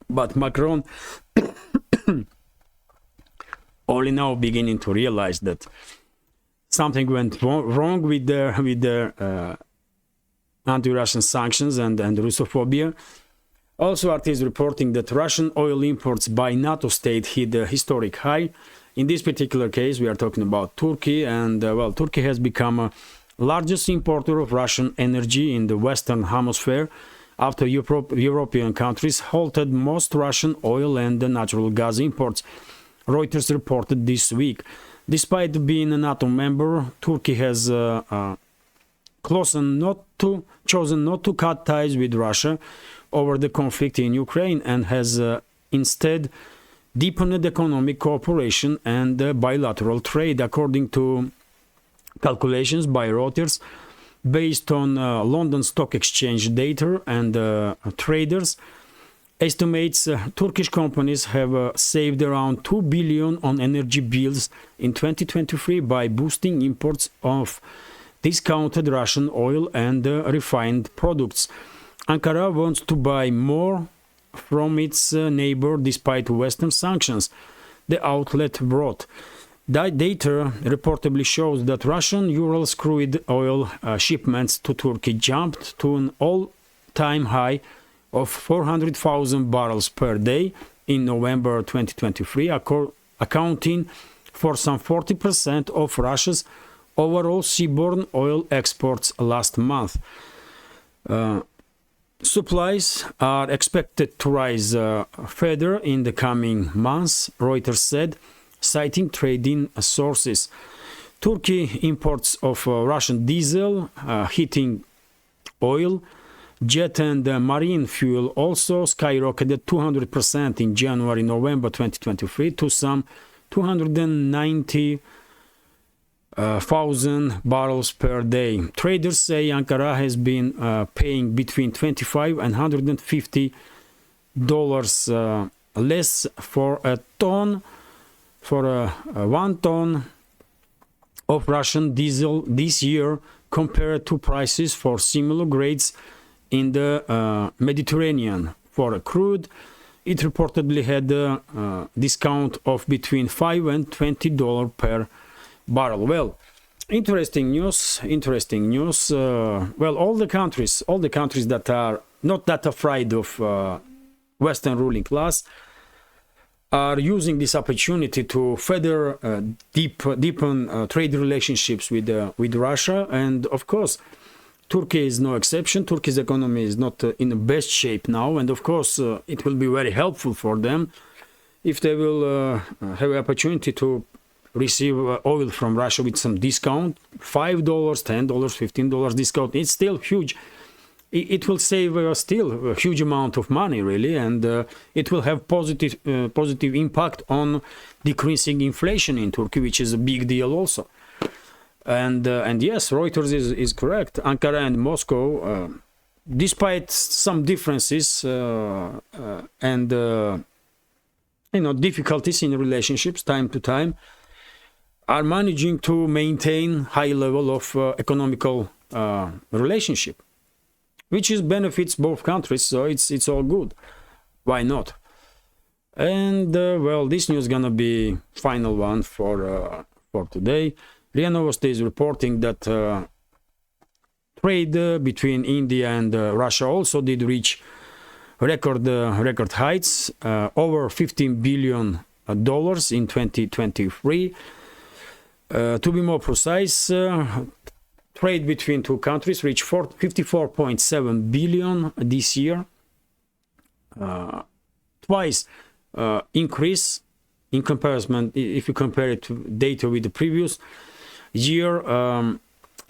But Macron only now beginning to realize that something went wrong with their anti-Russian sanctions and Russophobia. Also, RT is reporting that Russian oil imports by NATO state hit a historic high. In this particular case, we are talking about Turkey, and well, Turkey has become a largest importer of Russian energy in the Western Hemisphere after European countries halted most Russian oil and natural gas imports. Reuters reported this week. Despite being a NATO member, Turkey has chosen not to cut ties with Russia over the conflict in Ukraine, and has instead deepened economic cooperation and bilateral trade, according to calculations by Reuters, based on London Stock Exchange data, and traders estimates Turkish companies have saved around 2 billion on energy bills in 2023 by boosting imports of discounted Russian oil and refined products. Ankara wants to buy more from its neighbor despite Western sanctions, the outlet wrote. That data reportedly shows that Russian Urals crude oil shipments to Turkey jumped to an all-time high of 400,000 barrels per day in November 2023, accounting for some 40% of Russia's overall seaborne oil exports last month. Supplies are expected to rise further in the coming months, Reuters said, citing trading sources. Turkey imports of Russian diesel, heating oil, jet and marine fuel also skyrocketed 200% in January-November 2023 to some 290,000 barrels per day. Traders say Ankara has been paying between $25 and $150 less for a ton, for 1 ton of Russian diesel this year compared to prices for similar grades in the Mediterranean. For crude, it reportedly had a discount of between $5 and $20 per barrel. Well, interesting news. Well, all the countries that are not that afraid of Western ruling class are using this opportunity to further deepen trade relationships with Russia, and of course Turkey is no exception. Turkey's economy is not in the best shape now, and of course it will be very helpful for them if they will have an opportunity to receive oil from Russia with some discount, $5, $10, $15 discount. It's still huge it will save still a huge amount of money, really, and it will have positive impact on decreasing inflation in Turkey, which is a big deal also. And yes, Reuters is correct. Ankara and Moscow, despite some differences and difficulties in relationships time to time, are managing to maintain high level of economical relationship, which is benefits both countries, so it's all good. Why not? And well, this news is gonna be final one for today. RIA Novosti is reporting that trade between India and Russia also did reach record heights, over $15 billion in 2023. To be more precise, trade between two countries reached 54.7 billion this year, twice increase in comparison if you compare it to data with the previous year.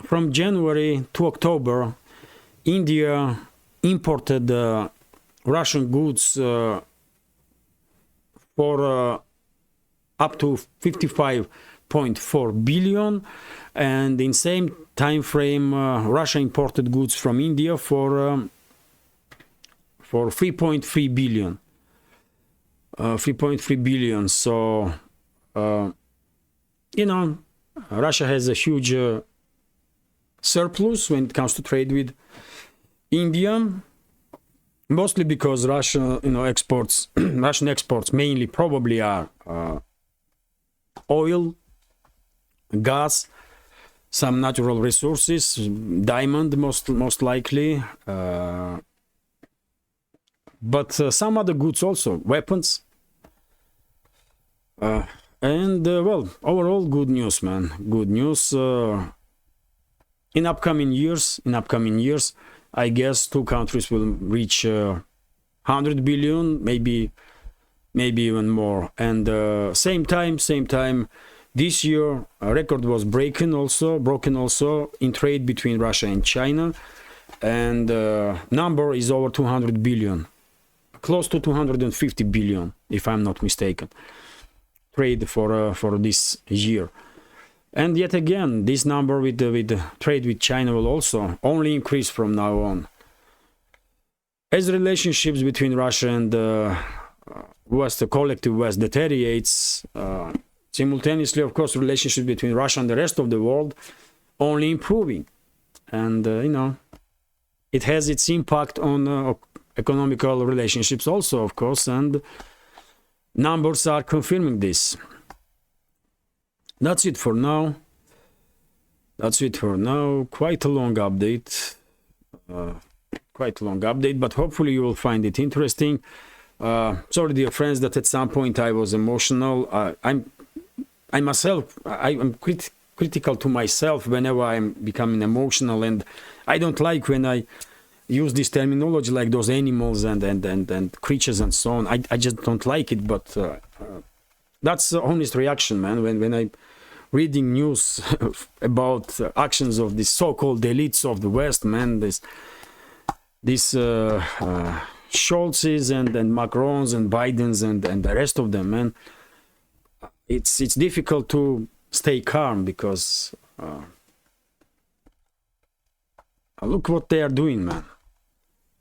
From January to October, India imported Russian goods for up to 55.4 billion, and in same time frame Russia imported goods from India for 3.3 billion. 3.3 billion. So Russia has a huge surplus when it comes to trade with India, mostly because Russia exports Russian exports mainly probably are oil, gas, some natural resources, diamond most likely, but some other goods also, weapons, and well, overall good news, man. Good news. In upcoming years, I guess two countries will reach 100 billion, maybe even more. And same time, this year a record was broken also in trade between Russia and China, and number is over 200 billion, close to 250 billion if I'm not mistaken, trade for this year. And yet again, this number with trade with China will also only increase from now on. As relationships between Russia and West, the collective West, deteriorates, simultaneously, of course, relationships between Russia and the rest of the world only improving. And, it has its impact on economical relationships also, of course, and numbers are confirming this. That's it for now. Quite a long update. But hopefully you will find it interesting. Sorry, dear friends, that at some point I was emotional. I'm critical to myself whenever I'm becoming emotional, and I don't like when I use this terminology like those animals and creatures and so on. I just don't like it, but that's the honest reaction, man. When I reading news about actions of the so-called elites of the West, man, these Scholzes and Macrons and Bidens and the rest of them, man, it's difficult to stay calm because look what they are doing, man.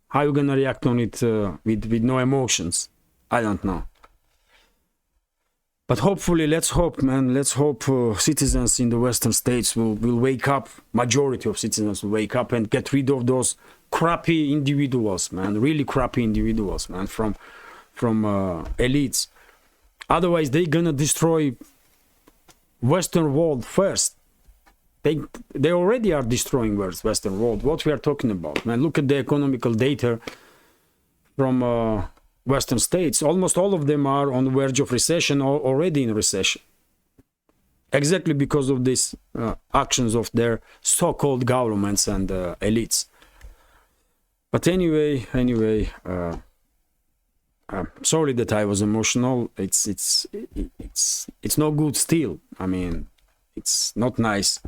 How you gonna react on it with no emotions? I don't know. But hopefully, let's hope, man, citizens in the Western states will wake up, majority of citizens will wake up and get rid of those crappy individuals, man, really crappy individuals, man, from elites. Otherwise, they're gonna destroy Western world first. They already are destroying Western world. What we are talking about, man, look at the economical data from Western states. Almost all of them are on the verge of recession or already in recession. Exactly because of these actions of their so-called governments and elites. But anyway, sorry that I was emotional. It's no good still. I mean, it's not nice.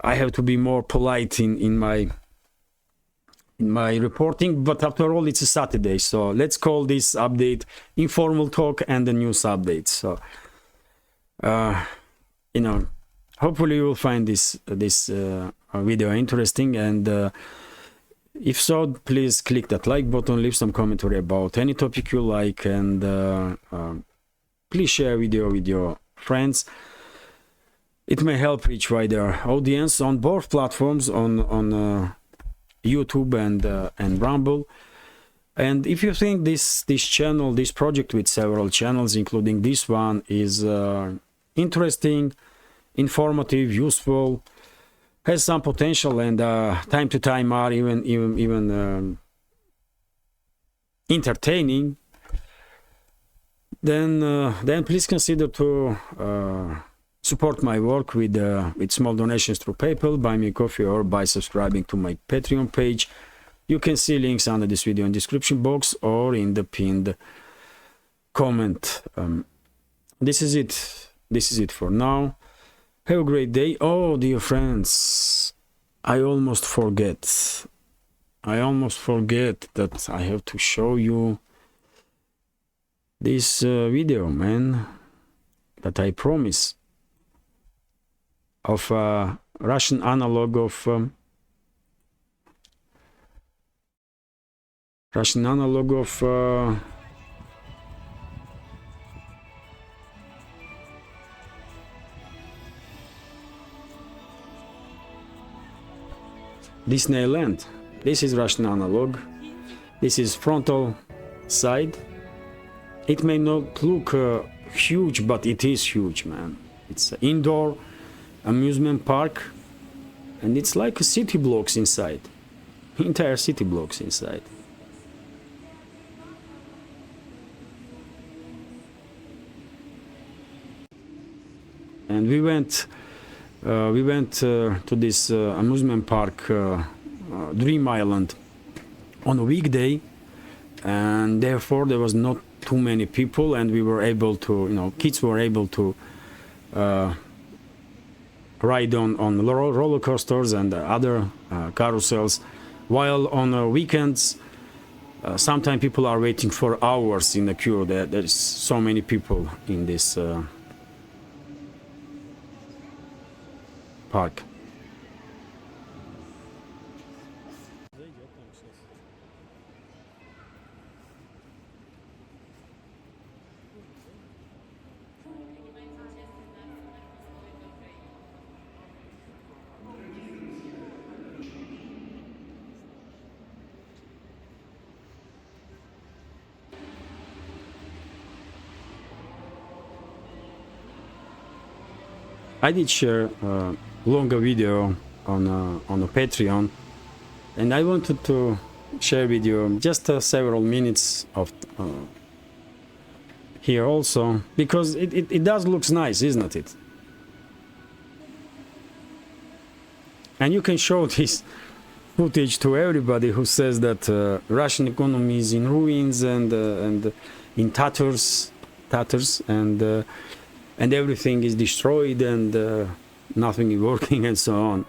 I have to be more polite in my my reporting, but after all, it's a Saturday, so let's call this update informal talk and the news update. So you know, hopefully you will find this video interesting, and if so, please click that like button, leave some commentary about any topic you like, and please share video with your friends. It may help reach wider audience on both platforms, on YouTube and Rumble. And if you think this channel, this project with several channels, including this one, is interesting, informative, useful, has some potential, and time to time are even entertaining, then please consider to support my work with small donations through PayPal, buy me coffee, or by subscribing to my Patreon page. You can see links under this video in the description box or in the pinned comment. This is it for now. Have a great day. Oh, dear friends, I almost forget that I have to show you this video, man, that I promise, of Russian analog of Disneyland. This is Russian analog. This is frontal side. It may not look huge, but it is huge, man. It's an indoor amusement park, and it's like a city blocks inside, entire city blocks inside. And we went to this amusement park, Dream Island, on a weekday, and therefore there was not too many people, and we were able to, kids were able to ride on roller coasters and other carousels, while on weekends sometimes people are waiting for hours in the queue. There's so many people in this park. I did share a longer video on a Patreon, and I wanted to share with you just several minutes of here also, because it does looks nice, isn't it? And you can show this footage to everybody who says that Russian economy is in ruins and in tatters, and everything is destroyed, and nothing is working, and so on.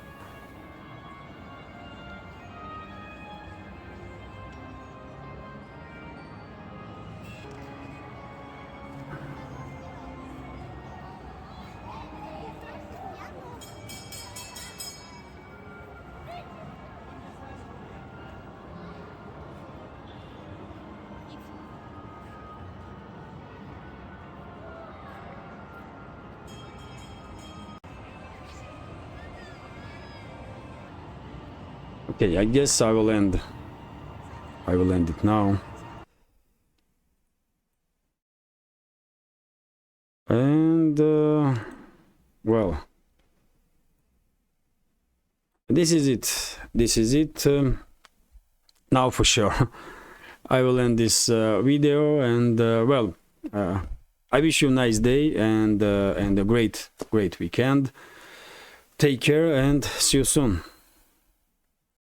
Okay, I guess I will end it now. And well, this is it now for sure. I will end this video, and well, I wish you a nice day and a great weekend. Take care and see you soon.